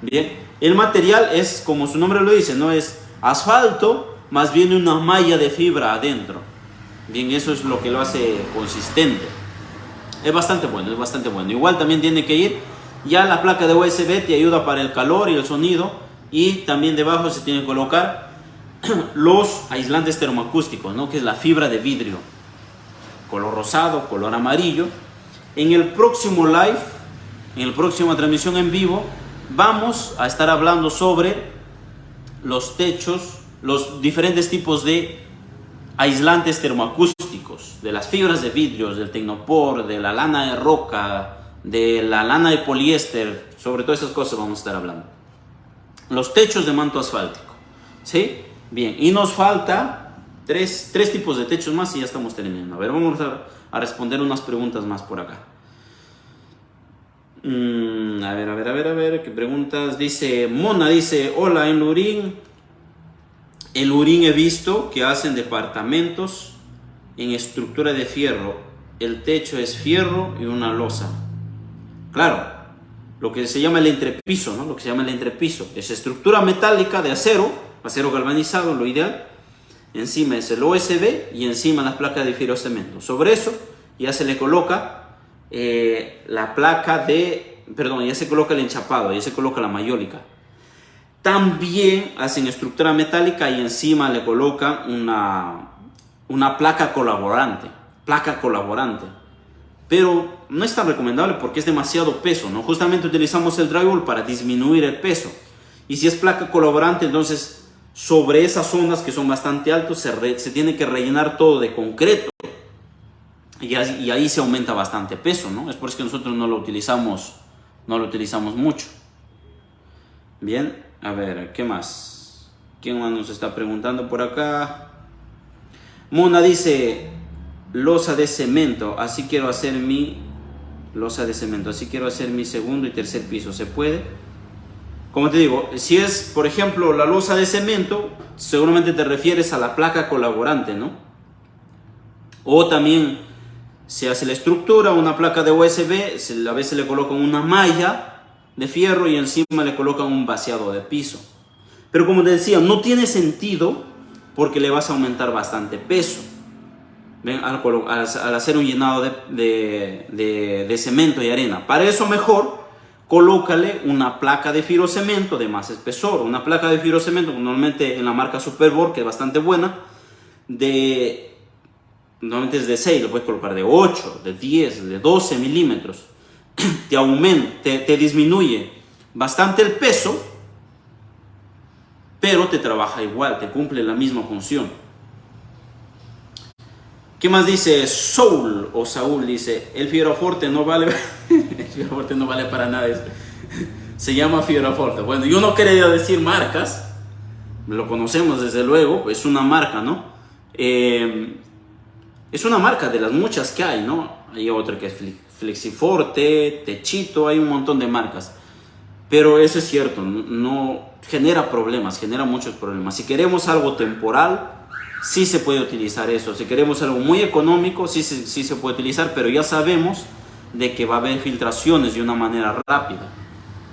Bien, el material es, como su nombre lo dice, no es asfalto, más bien una malla de fibra adentro. Bien, eso es lo que lo hace consistente. Es bastante bueno, es bastante bueno. Igual también tiene que ir, ya la placa de USB te ayuda para el calor y el sonido. Y también debajo se tiene que colocar los aislantes termoacústicos, ¿no? Que es la fibra de vidrio. Color rosado, color amarillo. En el próximo live, en la próxima transmisión en vivo, vamos a estar hablando sobre los techos, los diferentes tipos de aislantes termoacústicos, de las fibras de vidrios, del Tecnopor, de la lana de roca, de la lana de poliéster, sobre todas esas cosas vamos a estar hablando. Los techos de manto asfáltico, ¿sí? Bien, y nos falta tres tipos de techos más y ya estamos terminando. A ver, vamos a responder unas preguntas más por acá. A ver, ¿qué preguntas? Dice, Mona dice, hola, en Lurín he visto que hacen departamentos en estructura de fierro. El techo es fierro y una losa. Claro, lo que se llama el entrepiso, ¿no? Lo que se llama el entrepiso es estructura metálica de acero galvanizado, lo ideal. Encima es el OSB y encima las placas de fibrocemento. Sobre eso ya se le coloca la placa de, perdón, ya se coloca el enchapado, ya se coloca la mayólica. También hacen estructura metálica y encima le colocan una placa colaborante. Pero no es tan recomendable porque es demasiado peso, ¿no? Justamente utilizamos el drywall para disminuir el peso. Y si es placa colaborante, entonces sobre esas zonas que son bastante altas se tiene que rellenar todo de concreto. Y ahí se aumenta bastante peso, ¿no? Es por eso que nosotros no lo utilizamos mucho. Bien, a ver, ¿qué más? ¿Quién más nos está preguntando por acá? Mona dice, losa de cemento, así quiero hacer mi segundo y tercer piso, ¿se puede? Como te digo, si es, por ejemplo, la losa de cemento, seguramente te refieres a la placa colaborante, ¿no? O también se hace la estructura, una placa de USB, a veces le colocan una malla de fierro y encima le colocan un vaciado de piso. Pero como te decía, no tiene sentido porque le vas a aumentar bastante peso. ¿Ven? Al hacer un llenado de cemento y arena. Para eso mejor colócale una placa de fibrocemento de más espesor. Una placa de fibrocemento normalmente en la marca Superbor, que es bastante buena, normalmente es de 6, lo puedes colocar de 8, de 10, de 12 milímetros. Te disminuye bastante el peso, pero te trabaja igual, te cumple la misma función. ¿Qué más dice Saúl dice, el Fibroforte no vale el Fibroforte no vale para nada, se llama Fibroforte. Bueno, yo no quería decir marcas, lo conocemos desde luego, es una marca, ¿no? Es una marca de las muchas que hay, ¿no? Hay otra que es Flexiforte, Techito, hay un montón de marcas. Pero eso es cierto, no genera problemas, genera muchos problemas. Si queremos algo temporal, sí se puede utilizar eso. Si queremos algo muy económico, sí se puede utilizar, pero ya sabemos de que va a haber filtraciones de una manera rápida.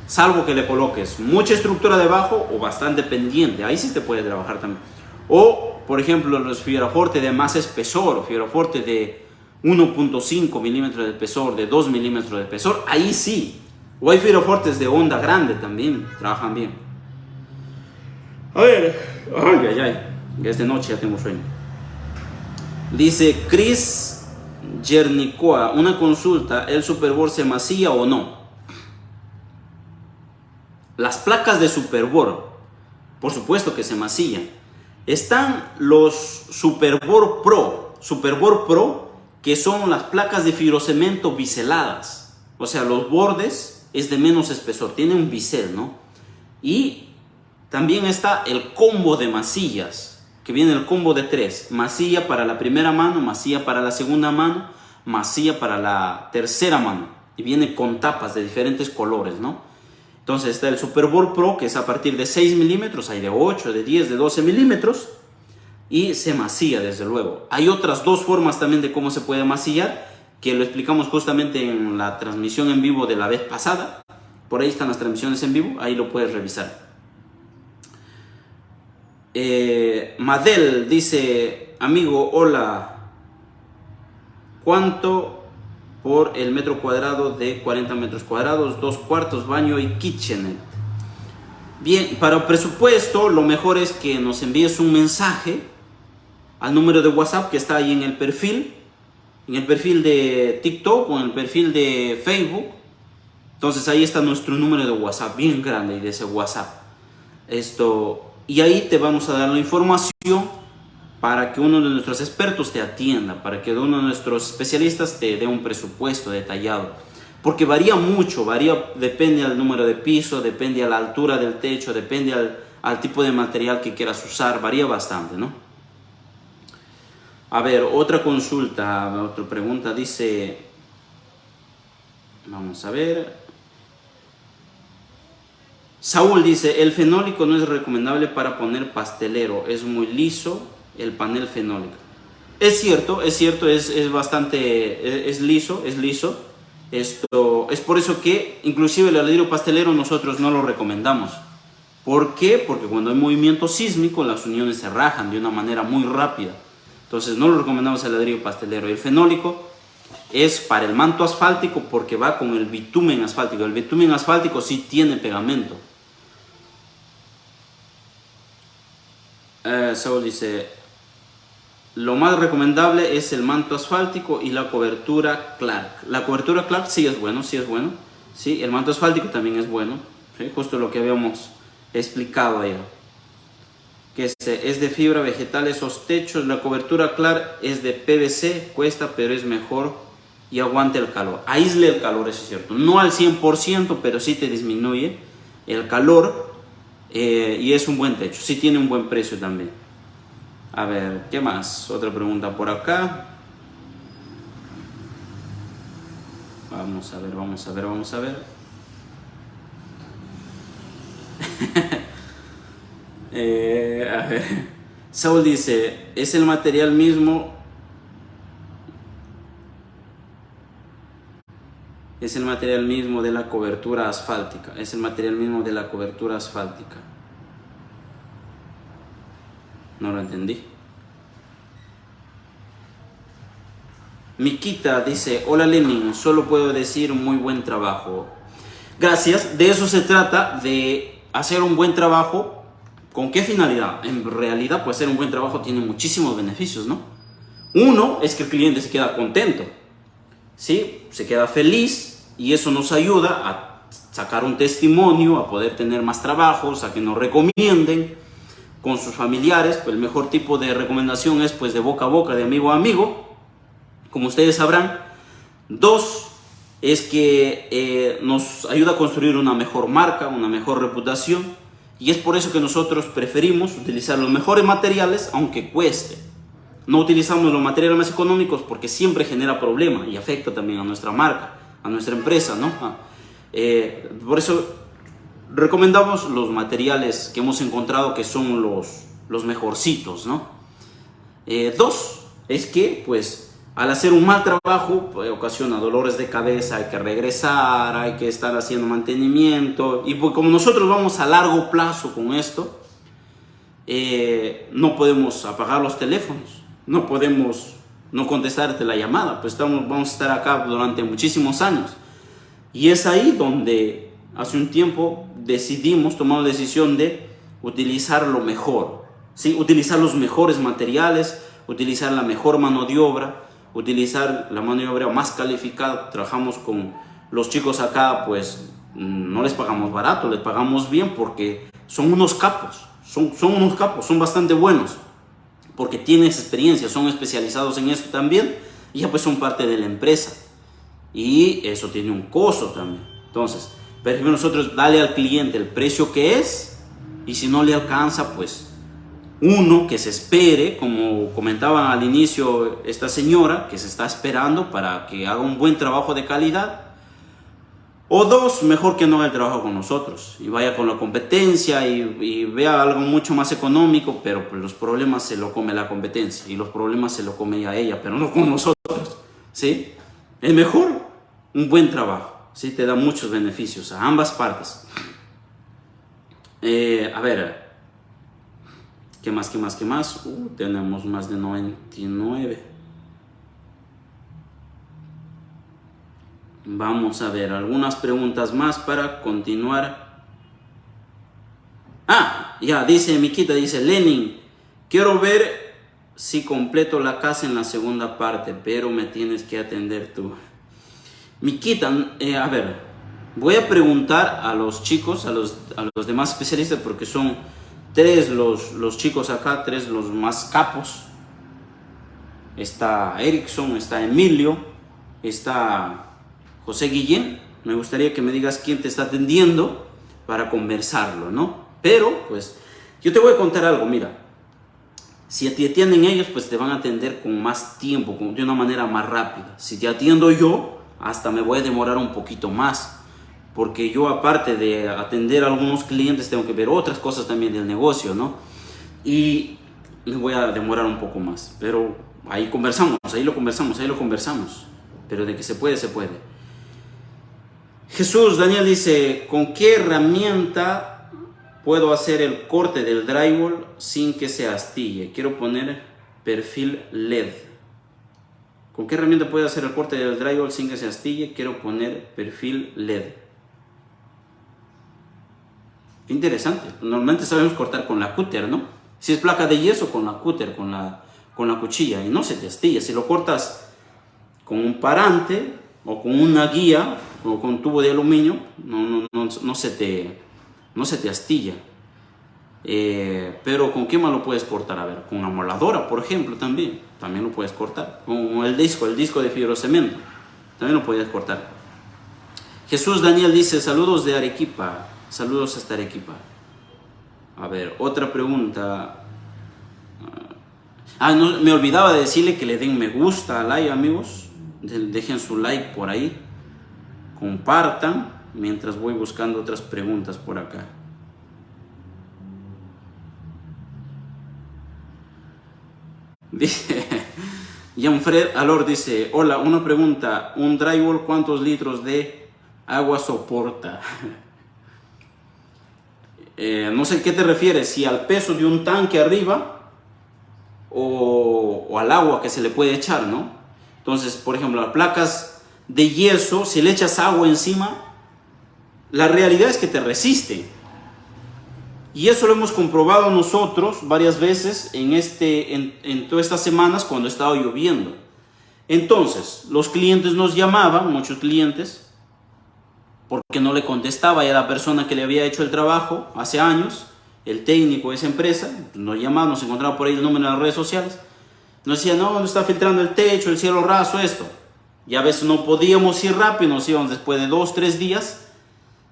Salvo que le coloques mucha estructura debajo o bastante pendiente, ahí sí te puede trabajar también. O, por ejemplo, los Fibroforte de más espesor, Fibroforte de 1.5 milímetros de espesor, de 2 milímetros de espesor, ahí sí. O hay Fibrofortes de onda grande también, trabajan bien. A ver, ya es de noche, ya tengo sueño. Dice Chris Jernicoa, una consulta, ¿el Superbor se macilla o no? Las placas de Superbor, por supuesto que se macillan. Están los Superbor Pro, que son las placas de fibrocemento biseladas. O sea, los bordes es de menos espesor, tiene un bisel, ¿no? Y También está el combo de masillas, que viene el combo de 3. Masilla para la primera mano, masilla para la segunda mano, masilla para la tercera mano. Y viene con tapas de diferentes colores, ¿no? Entonces está el Super Bowl Pro, que es a partir de 6 milímetros, hay de 8, de 10, de 12 milímetros. Y se masilla, desde luego. Hay otras 2 formas también de cómo se puede masillar, que lo explicamos justamente en la transmisión en vivo de la vez pasada. Por ahí están las transmisiones en vivo, ahí lo puedes revisar. Madel dice, amigo, hola, ¿cuánto por el metro cuadrado de 40 metros cuadrados, 2 cuartos, baño y kitchenette? Bien, para presupuesto, lo mejor es que nos envíes un mensaje al número de WhatsApp que está ahí en el perfil de TikTok o en el perfil de Facebook. Entonces ahí está nuestro número de WhatsApp, bien grande, y de ese WhatsApp. Y ahí te vamos a dar la información para que uno de nuestros expertos te atienda, para que uno de nuestros especialistas te dé un presupuesto detallado. Porque varía mucho, depende del número de piso, depende a la altura del techo, depende al tipo de material que quieras usar, varía bastante, ¿no? A ver, otra consulta, otra pregunta, dice, vamos a ver. Saúl dice, el fenólico no es recomendable para poner pastelero, es muy liso el panel fenólico. Es cierto, es bastante, es liso. Es por eso que inclusive el ladrillo pastelero nosotros no lo recomendamos. ¿Por qué? Porque cuando hay movimiento sísmico las uniones se rajan de una manera muy rápida. Entonces no lo recomendamos el ladrillo pastelero. El fenólico es para el manto asfáltico porque va con el bitumen asfáltico. El bitumen asfáltico sí tiene pegamento. Saúl dice, lo más recomendable es el manto asfáltico y la cobertura Clark. La cobertura Clark sí es bueno. Sí, el manto asfáltico también es bueno. ¿Sí? Justo lo que habíamos explicado ayer. Que es de fibra vegetal esos techos. La cobertura Clark es de PVC, cuesta, pero es mejor y aguanta el calor. Aísle el calor, eso es cierto. No al 100%, pero sí te disminuye el calor. Y es un buen techo, sí tiene un buen precio también. A ver, ¿qué más? Otra pregunta por acá. Vamos a ver. A ver. Saúl dice, es el material mismo. Es el material mismo de la cobertura asfáltica. No lo entendí. Miquita dice, hola Lenin, solo puedo decir muy buen trabajo. Gracias, de eso se trata, de hacer un buen trabajo. ¿Con qué finalidad? En realidad, pues hacer un buen trabajo tiene muchísimos beneficios, ¿no? Uno es que el cliente se queda contento, ¿sí? Se queda feliz y eso nos ayuda a sacar un testimonio, a poder tener más trabajos, a que nos recomienden con sus familiares. Pues el mejor tipo de recomendación es pues de boca a boca, de amigo a amigo, como ustedes sabrán. 2 es que nos ayuda a construir una mejor marca, una mejor reputación, y es por eso que nosotros preferimos utilizar los mejores materiales aunque cueste. No utilizamos los materiales más económicos porque siempre genera problema y afecta también a nuestra marca, a nuestra empresa, ¿no? Por eso recomendamos los materiales que hemos encontrado que son los mejorcitos, ¿no? 2 es que pues al hacer un mal trabajo pues, ocasiona dolores de cabeza, hay que regresar, hay que estar haciendo mantenimiento, y pues, como nosotros vamos a largo plazo con esto, no podemos apagar los teléfonos, no podemos no contestarte la llamada, pues vamos a estar acá durante muchísimos años. Y es ahí donde hace un tiempo tomamos la decisión de utilizar lo mejor, ¿sí? Utilizar los mejores materiales, utilizar la mejor mano de obra, utilizar la mano de obra más calificada. Trabajamos con los chicos acá, pues no les pagamos barato, les pagamos bien porque son unos capos, son bastante buenos, porque tienen experiencia, son especializados en esto también, y ya pues son parte de la empresa, y eso tiene un costo también. Entonces, preferimos nosotros darle al cliente el precio que es, Y si no le alcanza, pues uno que se espere, como comentaba al inicio esta señora, que se está esperando para que haga un buen trabajo de calidad. O dos, mejor que no haga el trabajo con nosotros y vaya con la competencia y vea algo mucho más económico, pero pues los problemas se lo come la competencia y los problemas se lo come a ella, pero no con nosotros, ¿sí? Es mejor un buen trabajo, ¿sí? Te da muchos beneficios a ambas partes. A ver, ¿qué más? Tenemos más de 99. Vamos a ver algunas preguntas más para continuar. Ya, dice Miquita, dice Lenin, quiero ver si completo la casa en la segunda parte, pero me tienes que atender tú. Miquita, a ver, voy a preguntar a los chicos, a los demás especialistas, porque son tres los chicos acá, tres los más capos. Está Erickson, está Emilio, está José Guillén. Me gustaría que me digas quién te está atendiendo para conversarlo, ¿no? Pero, pues, yo te voy a contar algo, mira. Si te atienden ellos, pues te van a atender con más tiempo, de una manera más rápida. Si te atiendo yo, hasta me voy a demorar un poquito más. Porque yo, aparte de atender a algunos clientes, tengo que ver otras cosas también del negocio, ¿no? Y me voy a demorar un poco más. Pero ahí conversamos, ahí lo conversamos. Pero de que se puede, se puede. Jesús Daniel dice, ¿con qué herramienta puedo hacer el corte del drywall sin que se astille? Quiero poner perfil LED. ¿Con qué herramienta puedo hacer el corte del drywall sin que se astille? Quiero poner perfil LED. Interesante. Normalmente sabemos cortar con la cúter, ¿no? Si es placa de yeso, con la cúter, con la cuchilla, y no se te astilla. Si lo cortas con un parante o con una guía o con un tubo de aluminio, no se te astilla. Pero ¿con qué más lo puedes cortar? A ver, con una moladora, por ejemplo, también lo puedes cortar. Con el disco de fibrocemento, también lo puedes cortar. Jesús Daniel dice, saludos de Arequipa, saludos hasta Arequipa. A ver, otra pregunta. No, me olvidaba de decirle que le den me gusta al like, amigos. Dejen su like por ahí. Compartan mientras voy buscando otras preguntas por acá. Dice Jean-Fred Alor, dice, hola, una pregunta, ¿un drywall cuántos litros de agua soporta? No sé a qué te refieres, si al peso de un tanque arriba o al agua que se le puede echar, ¿no? Entonces, por ejemplo, las placas de yeso, si le echas agua encima, la realidad es que te resiste. Y eso lo hemos comprobado nosotros varias veces en todas estas semanas cuando ha estado lloviendo. Entonces, los clientes nos llamaban, muchos clientes, porque no le contestaba ya la persona que le había hecho el trabajo hace años, el técnico de esa empresa, nos llamaba, nos encontraba por ahí el número en las redes sociales, nos decía, no está filtrando el techo, el cielo raso, esto. Y a veces no podíamos ir rápido, nos íbamos después de 2-3 días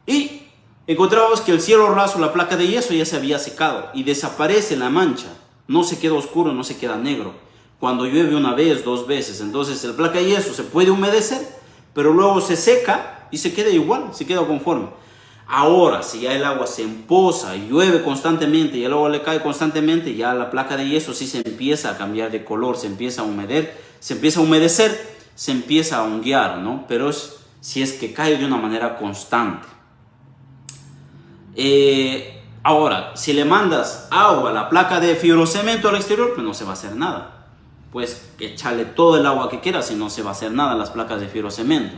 y encontrábamos que el cielo raso, la placa de yeso ya se había secado y desaparece la mancha, no se queda oscuro, no se queda negro. Cuando llueve una vez, 2 veces, entonces la placa de yeso se puede humedecer, pero luego se seca y se queda igual, se queda conforme. Ahora, si ya el agua se empoza y llueve constantemente y el agua le cae constantemente, ya la placa de yeso sí se empieza a cambiar de color, se empieza a humedecer, se empieza a honguear, ¿no? Pero si es que cae de una manera constante. Ahora, si le mandas agua a la placa de fibrocemento al exterior, pues no se va a hacer nada. Puedes echarle todo el agua que quieras y no se va a hacer nada a las placas de fibrocemento.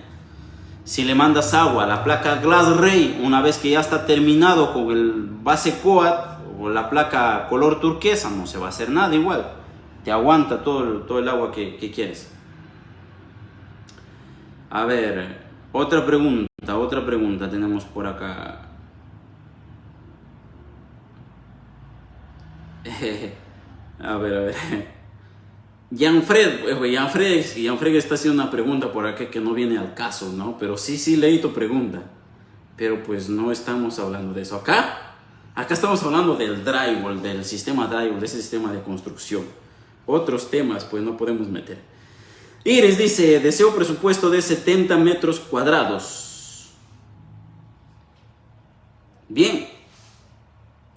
Si le mandas agua a la placa Glass Ray, una vez que ya está terminado con el base coat o la placa color turquesa, no se va a hacer nada igual. Te aguanta todo el agua que quieres. A ver, otra pregunta tenemos por acá. A ver. Jean-Fred está haciendo una pregunta por acá que no viene al caso, ¿no? Pero sí leí tu pregunta. Pero pues no estamos hablando de eso. Acá Acá estamos hablando del drywall, del sistema drywall, de ese sistema de construcción. Otros temas, pues no podemos meter. Iris dice, deseo presupuesto de 70 metros cuadrados. Bien,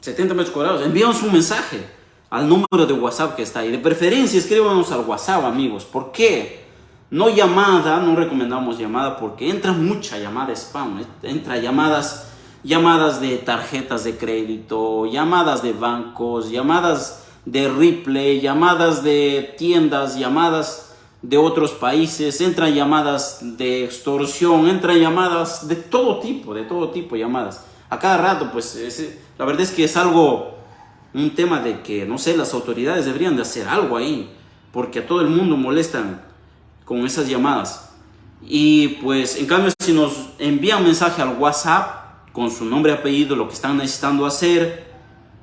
70 metros cuadrados. Envíanos un mensaje al número de WhatsApp que está ahí. De preferencia, escríbanos al WhatsApp, amigos. ¿Por qué? No llamada, no recomendamos llamada porque entra mucha llamada spam. Entra llamadas de tarjetas de crédito, llamadas de bancos, llamadas de Ripley, llamadas de tiendas, llamadas de otros países, entran llamadas de extorsión, entran llamadas de todo tipo llamadas. A cada rato, pues, la verdad es que es un tema de que, no sé, las autoridades deberían de hacer algo ahí, porque a todo el mundo molestan con esas llamadas. Y pues, en cambio, si nos envían mensaje al WhatsApp con su nombre y apellido, lo que están necesitando hacer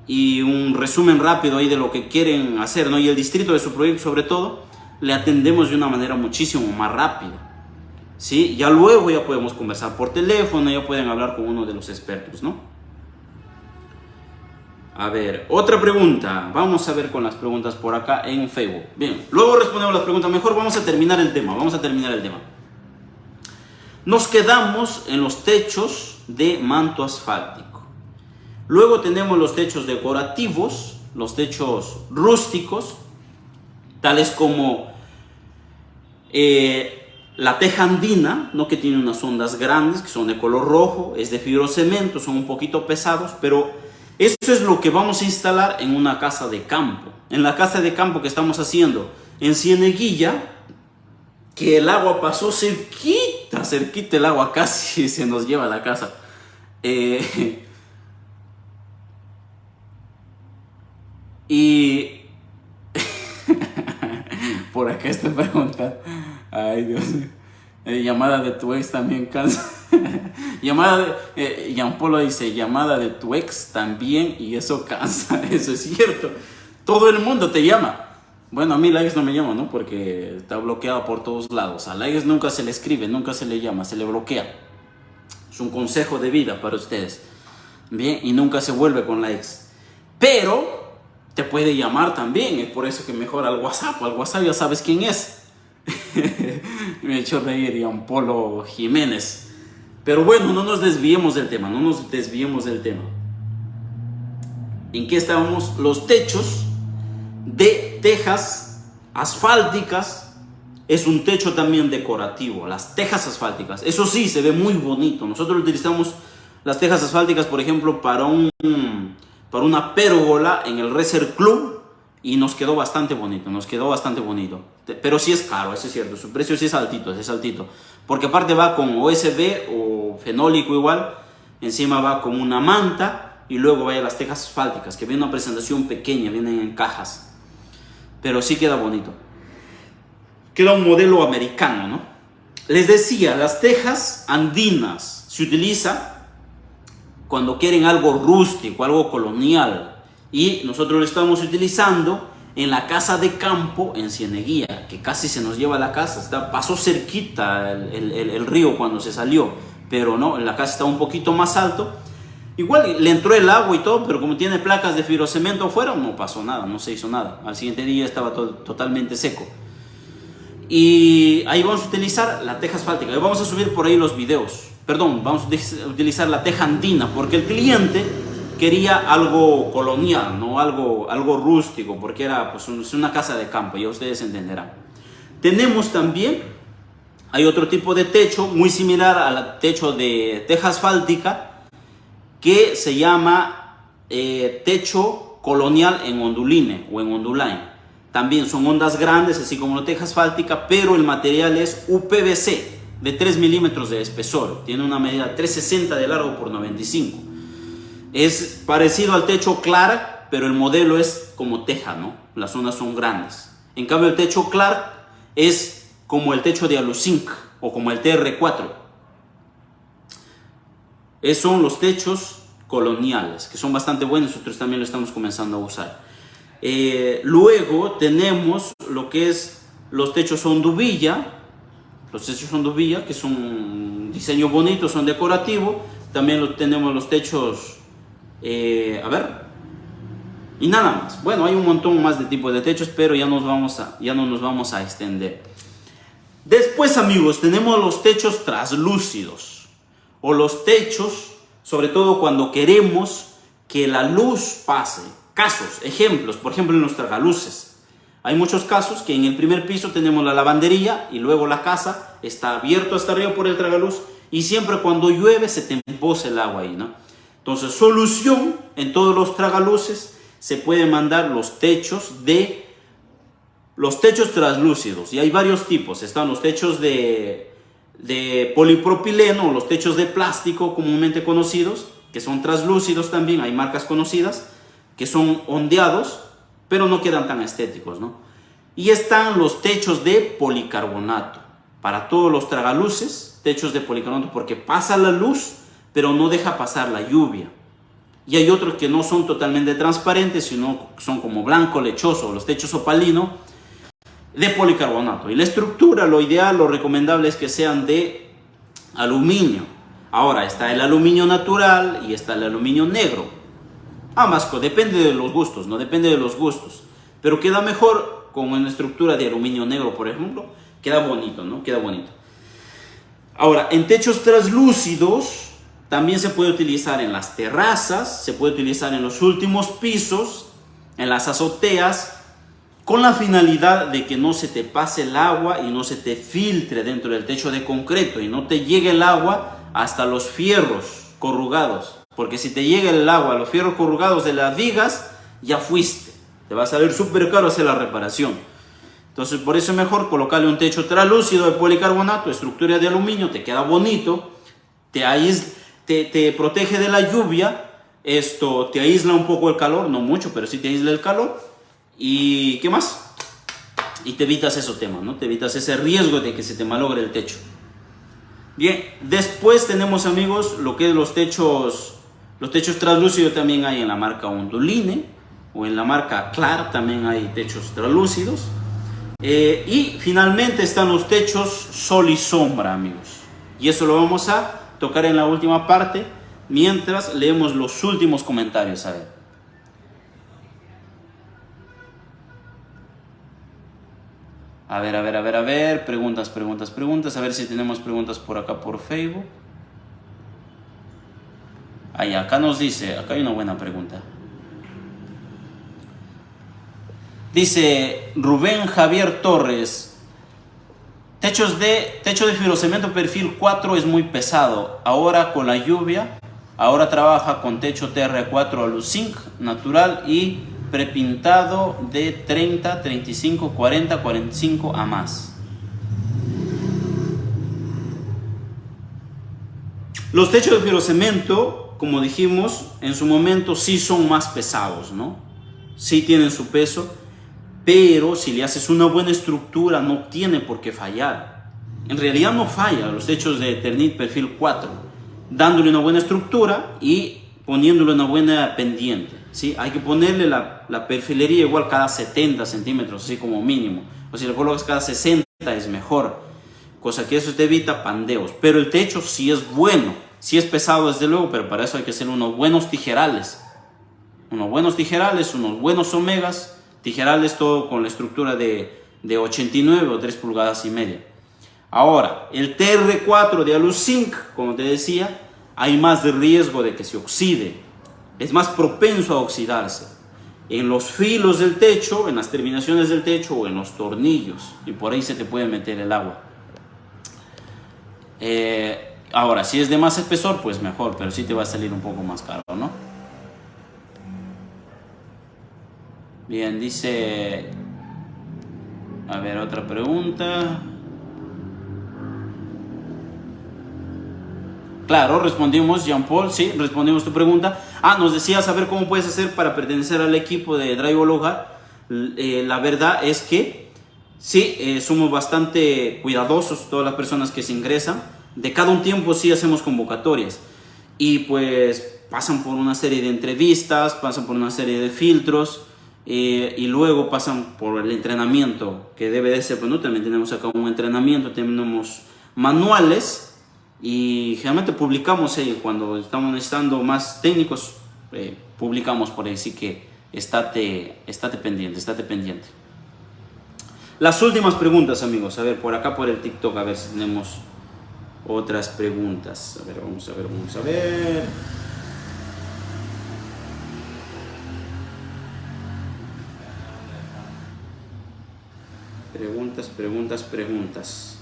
y un resumen rápido ahí de lo que quieren hacer, ¿no? Y el distrito de su proyecto sobre todo, le atendemos de una manera muchísimo más rápida, ¿sí? Ya luego ya podemos conversar por teléfono, ya pueden hablar con uno de los expertos, ¿no? A ver, otra pregunta. Vamos a ver con las preguntas por acá en Facebook. Bien, luego respondemos las preguntas. Mejor vamos a terminar el tema. Nos quedamos en los techos de manto asfáltico. Luego tenemos los techos decorativos, los techos rústicos, tales como la teja andina, ¿no? Que tiene unas ondas grandes, que son de color rojo, es de fibrocemento, son un poquito pesados, pero eso es lo que vamos a instalar en una casa de campo. En la casa de campo que estamos haciendo en Cieneguilla, que el agua pasó cerquita el agua, casi se nos lleva a la casa. Y por acá esta pregunta, ay Dios, llamada de tu ex también cansa. Jean Polo dice, llamada de tu ex también, y eso cansa. Eso es cierto, todo el mundo te llama. Bueno, a mí la ex no me llama, ¿no? Porque está bloqueada por todos lados. A la ex nunca se le escribe, nunca se le llama, se le bloquea. Es un consejo de vida para ustedes. Bien, y nunca se vuelve con la ex. Pero te puede llamar también, es por eso que mejor al WhatsApp ya sabes quién es. Me ha hecho reír Jean Polo Jiménez. Pero bueno, no nos desviemos del tema, ¿En qué estábamos? Los techos de tejas asfálticas es un techo también decorativo. Las tejas asfálticas, eso sí, se ve muy bonito. Nosotros utilizamos las tejas asfálticas, por ejemplo, para una pérgola en el Racer Club, y nos quedó bastante bonito, pero sí es caro, eso es cierto, su precio sí es altito, porque aparte va con OSB o fenólico igual, encima va con una manta, y luego vaya las tejas asfálticas, que viene una presentación pequeña, vienen en cajas, pero sí queda bonito, queda un modelo americano, ¿no? Les decía, las tejas andinas se utiliza cuando quieren algo rústico, algo colonial, y nosotros lo estamos utilizando en la casa de campo en Cieneguilla, que casi se nos lleva la casa. Pasó cerquita el río cuando se salió, pero no, la casa está un poquito más alto. Igual le entró el agua y todo, pero como tiene placas de fibrocemento afuera, no pasó nada, no se hizo nada. Al siguiente día estaba totalmente seco. Y ahí vamos a utilizar la teja asfáltica. Ahí vamos a subir por ahí los videos. Perdón, vamos a utilizar la teja andina, porque el cliente quería algo colonial, ¿no? Algo rústico, porque era pues una casa de campo, ya ustedes entenderán. Tenemos también, hay otro tipo de techo muy similar al techo de teja asfáltica, que se llama techo colonial en onduline o en onduline. También son ondas grandes, así como la teja asfáltica, pero el material es UPVC de 3 milímetros de espesor. Tiene una medida 360 de largo por 95. Es parecido al techo Clark, pero el modelo es como teja, ¿no? Las zonas son grandes. En cambio, el techo Clark es como el techo de Aluzinc o como el TR4. Esos son los techos coloniales, que son bastante buenos. Nosotros también lo estamos comenzando a usar. Luego tenemos lo que es los techos honduvilla. Los techos honduvilla, que son un diseño bonito, son decorativos. También tenemos los techos A ver. Y nada más. Bueno, hay un montón más de tipos de techos, pero ya no nos vamos a extender. Después, amigos, tenemos los techos translúcidos. O los techos, sobre todo cuando queremos que la luz pase. Casos, ejemplos, por ejemplo en los tragaluces. Hay muchos casos que en el primer piso tenemos la lavandería y luego la casa está abierto hasta arriba por el tragaluz y siempre cuando llueve se te emboza el agua ahí, ¿no? Entonces, solución, en todos los tragaluces se puede mandar los techos translúcidos. Y hay varios tipos. Están los techos de polipropileno o los techos de plástico comúnmente conocidos, que son translúcidos también. Hay marcas conocidas que son ondeados, pero no quedan tan estéticos, ¿no? Y están los techos de policarbonato. Para todos los tragaluces, techos de policarbonato, porque pasa la luz, pero no deja pasar la lluvia. Y hay otros que no son totalmente transparentes, sino son como blanco lechoso, los techos opalino de policarbonato. Y la estructura, lo ideal, lo recomendable es que sean de aluminio. Ahora está el aluminio natural y está el aluminio negro. Ambas, depende de los gustos, ¿no? Depende de los gustos. Pero queda mejor con una estructura de aluminio negro, por ejemplo. Queda bonito, ¿no? Queda bonito. Ahora, en techos translúcidos también se puede utilizar en las terrazas, se puede utilizar en los últimos pisos, en las azoteas, con la finalidad de que no se te pase el agua y no se te filtre dentro del techo de concreto y no te llegue el agua hasta los fierros corrugados. Porque si te llega el agua a los fierros corrugados de las vigas, ya fuiste. Te va a salir súper caro hacer la reparación. Entonces, por eso es mejor colocarle un techo translúcido de policarbonato, estructura de aluminio, te queda bonito, te protege de la lluvia, esto te aísla un poco el calor, no mucho, pero sí te aísla el calor. ¿Y qué más? Y te evitas ese tema, ¿no? Te evitas ese riesgo de que se te malogre el techo. Bien, después tenemos, amigos, lo que es los techos translúcidos también hay en la marca Onduline o en la marca Clar también hay techos translúcidos. Y finalmente están los techos sol y sombra, amigos. Y eso lo vamos a tocar en la última parte mientras leemos los últimos comentarios. A ver, preguntas, a ver si tenemos preguntas por acá por Facebook. Acá nos dice, acá hay una buena pregunta. Dice Rubén Javier Torres, techo de fibrocemento perfil 4 es muy pesado, ahora con la lluvia, ahora trabaja con techo TR4 Aluzinc natural y prepintado de 30, 35, 40, 45 a más. Los techos de fibrocemento, como dijimos, en su momento sí son más pesados, ¿no? Sí tienen su peso, pero si le haces una buena estructura no tiene por qué fallar. En realidad no falla los techos de Eternit perfil 4, dándole una buena estructura y poniéndole una buena pendiente, ¿sí? Hay que ponerle la perfilería igual cada 70 centímetros, así como mínimo. O si le colocas cada 60 es mejor, cosa que eso te evita pandeos. Pero el techo sí es bueno, sí es pesado desde luego, pero para eso hay que hacer unos buenos tijerales. Unos buenos omegas, tijerales todo con la estructura de 89 o 3 pulgadas y media. Ahora, el TR4 de Aluzinc, como te decía, hay más de riesgo de que se oxide, es más propenso a oxidarse en los filos del techo, en las terminaciones del techo o en los tornillos, y por ahí se te puede meter el agua. Ahora, si es de más espesor, pues mejor, pero sí te va a salir un poco más caro, ¿no? Bien, dice, a ver, otra pregunta. Claro, respondimos, Jean Paul, sí, respondimos tu pregunta. Nos decías saber cómo puedes hacer para pertenecer al equipo de Drywall Hogar. La verdad es que sí, somos bastante cuidadosos, todas las personas que se ingresan. De cada un tiempo sí hacemos convocatorias. Y pues pasan por una serie de entrevistas, pasan por una serie de filtros. Y luego pasan por el entrenamiento, que debe de ser, pues no, también tenemos acá un entrenamiento, tenemos manuales. Y generalmente publicamos cuando estamos necesitando más técnicos, publicamos por ahí, así que estate pendiente, estate pendiente. Las últimas preguntas, amigos. A ver, por acá por el TikTok, a ver si tenemos otras preguntas. A ver, vamos a ver. Preguntas.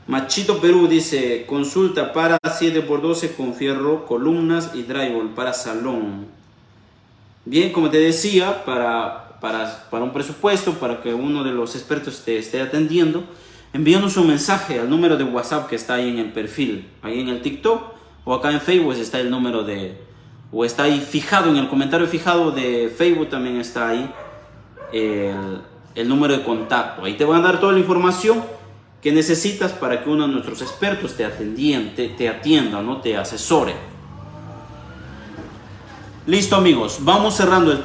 Machito Perú dice, consulta para 7x12 con fierro, columnas y drywall para salón. Bien, como te decía, para un presupuesto, para que uno de los expertos te esté atendiendo, envíanos un mensaje al número de WhatsApp que está ahí en el perfil, ahí en el TikTok, o acá en Facebook está el número o está ahí fijado, en el comentario fijado de Facebook también está ahí el número de contacto. Ahí te van a dar toda la información que necesitas para que uno de nuestros expertos te atienda, ¿no? Te asesore. Listo, amigos, vamos cerrando el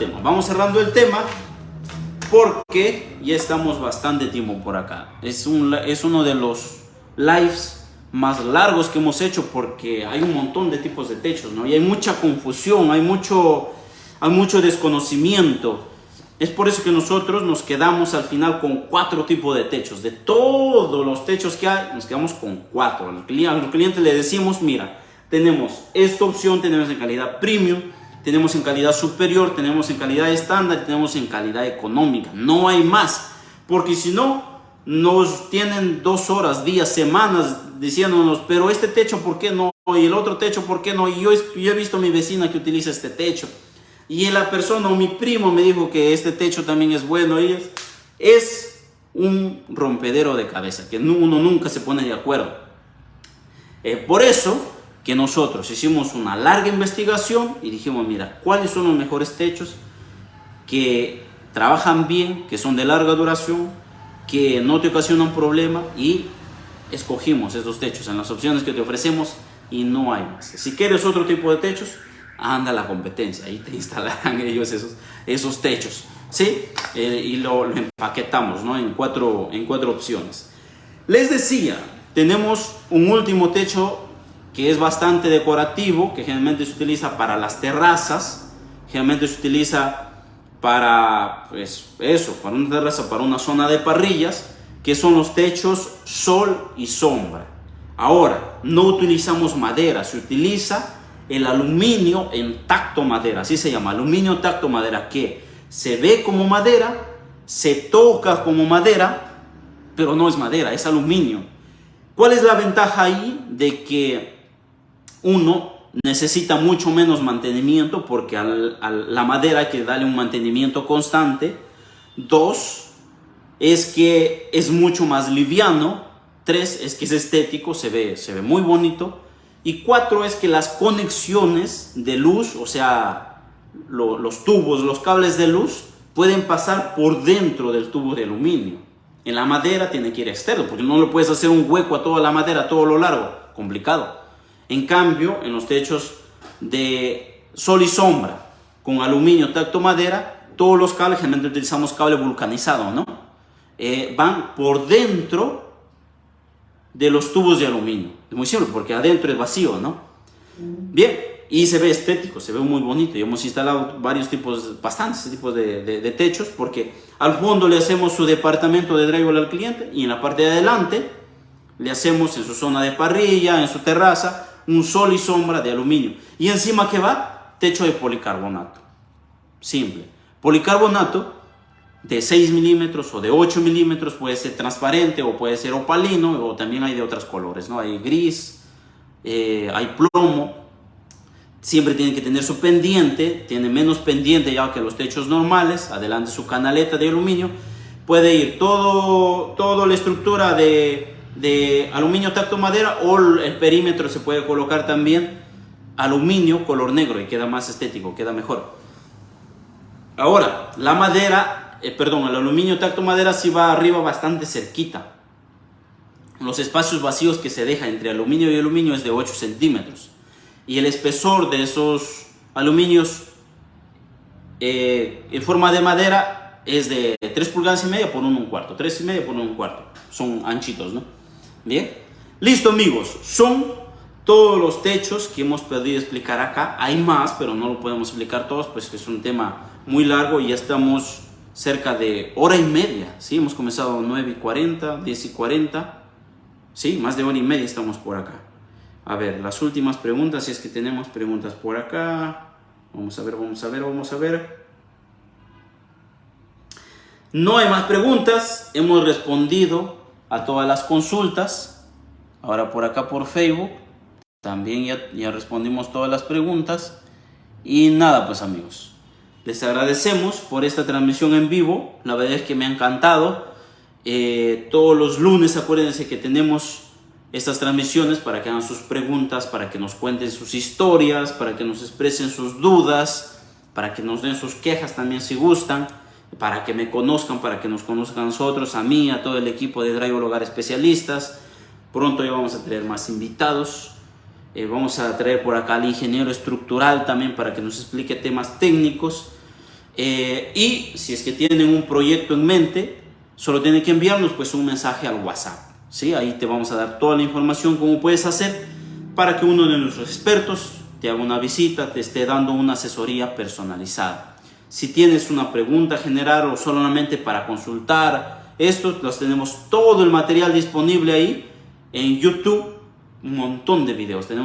tema porque ya estamos bastante tiempo por acá. Es uno de los lives más largos que hemos hecho porque hay un montón de tipos de techos, ¿no? Y hay mucha confusión, hay mucho desconocimiento. Es por eso que nosotros nos quedamos al final con 4 tipos de techos. De todos los techos que hay, nos quedamos con 4. Al cliente le decimos, mira, tenemos esta opción, tenemos en calidad premium, tenemos en calidad superior, tenemos en calidad estándar, tenemos en calidad económica. No hay más, porque si no, nos tienen 2 horas, días, semanas diciéndonos, pero este techo, ¿por qué no? Y el otro techo, ¿por qué no? Y yo he visto a mi vecina que utiliza este techo. Y la persona o mi primo me dijo que este techo también es bueno. Y es un rompedero de cabeza, que uno nunca se pone de acuerdo. Por eso que nosotros hicimos una larga investigación y dijimos, mira, ¿cuáles son los mejores techos que trabajan bien, que son de larga duración, que no te ocasionan problema? Y escogimos estos techos en las opciones que te ofrecemos y no hay más. Si quieres otro tipo de techos, anda a la competencia, ahí te instalarán ellos esos techos, ¿sí? Y lo empaquetamos, ¿no? en cuatro opciones. Les decía, tenemos un último techo que es bastante decorativo, que generalmente se utiliza para las terrazas, generalmente se utiliza para, pues eso, para una terraza, para una zona de parrillas, que son los techos sol y sombra. Ahora, no utilizamos madera, se utiliza el aluminio en tacto madera, así se llama, aluminio tacto madera, que se ve como madera, se toca como madera, pero no es madera, es aluminio. ¿Cuál es la ventaja ahí? De que uno necesita mucho menos mantenimiento, porque a la madera hay que darle un mantenimiento constante. 2, es que es mucho más liviano. 3, es que es estético, se ve muy bonito. Y 4, es que las conexiones de luz, o sea, los tubos, los cables de luz, pueden pasar por dentro del tubo de aluminio. En la madera tiene que ir externo, porque no le puedes hacer un hueco a toda la madera, a todo lo largo, complicado. En cambio, en los techos de sol y sombra, con aluminio tacto madera, todos los cables, generalmente utilizamos cable vulcanizado, ¿no? Van por dentro de los tubos de aluminio. Es muy simple, porque adentro es vacío, ¿no? Bien, y se ve estético, se ve muy bonito. Y hemos instalado bastantes tipos de techos, porque al fondo le hacemos su departamento de drywall al cliente, y en la parte de adelante le hacemos en su zona de parrilla, en su terraza, un sol y sombra de aluminio. Y encima, ¿qué va? Techo de policarbonato. Simple. Policarbonato de 6 milímetros o de 8 milímetros, puede ser transparente o puede ser opalino, o también hay de otros colores, ¿no? Hay gris, hay plomo. Siempre tiene que tener su pendiente, tiene menos pendiente ya que los techos normales. Adelante su canaleta de aluminio. Puede ir toda la estructura de aluminio tacto madera, o el perímetro se puede colocar también aluminio color negro y queda más estético, queda mejor. Ahora, la madera, el aluminio tacto madera sí va arriba bastante cerquita. Los espacios vacíos que se deja entre aluminio y aluminio es de 8 centímetros. Y el espesor de esos aluminios en forma de madera es de 3 pulgadas y media por 1,25. 3,5 por 1,25. Son anchitos, ¿no? Bien. Listo, amigos. Son todos los techos que hemos podido explicar acá. Hay más, pero no lo podemos explicar todos, pues que es un tema muy largo y ya estamos cerca de hora y media. ¿Sí? Hemos comenzado a 9:40, 10:40. Sí, más de hora y media estamos por acá. A ver, las últimas preguntas, si es que tenemos preguntas por acá. Vamos a ver. No hay más preguntas. Hemos respondido a todas las consultas. Ahora por acá por Facebook también ya respondimos todas las preguntas. Y nada, pues amigos, les agradecemos por esta transmisión en vivo. La verdad es que me ha encantado. Todos los lunes acuérdense que tenemos estas transmisiones para que hagan sus preguntas, para que nos cuenten sus historias, para que nos expresen sus dudas, para que nos den sus quejas también si gustan, para que me conozcan, para que nos conozcan a nosotros, a mí, a todo el equipo de Driver Hogar Especialistas. Pronto ya vamos a traer más invitados. Vamos a traer por acá al ingeniero estructural también para que nos explique temas técnicos. Y si es que tienen un proyecto en mente, solo tienen que enviarnos pues un mensaje al WhatsApp. ¿Sí? Ahí te vamos a dar toda la información cómo puedes hacer para que uno de nuestros expertos te haga una visita, te esté dando una asesoría personalizada. Si tienes una pregunta general o solamente para consultar esto, los tenemos todo el material disponible ahí en YouTube, un montón de videos. Tenemos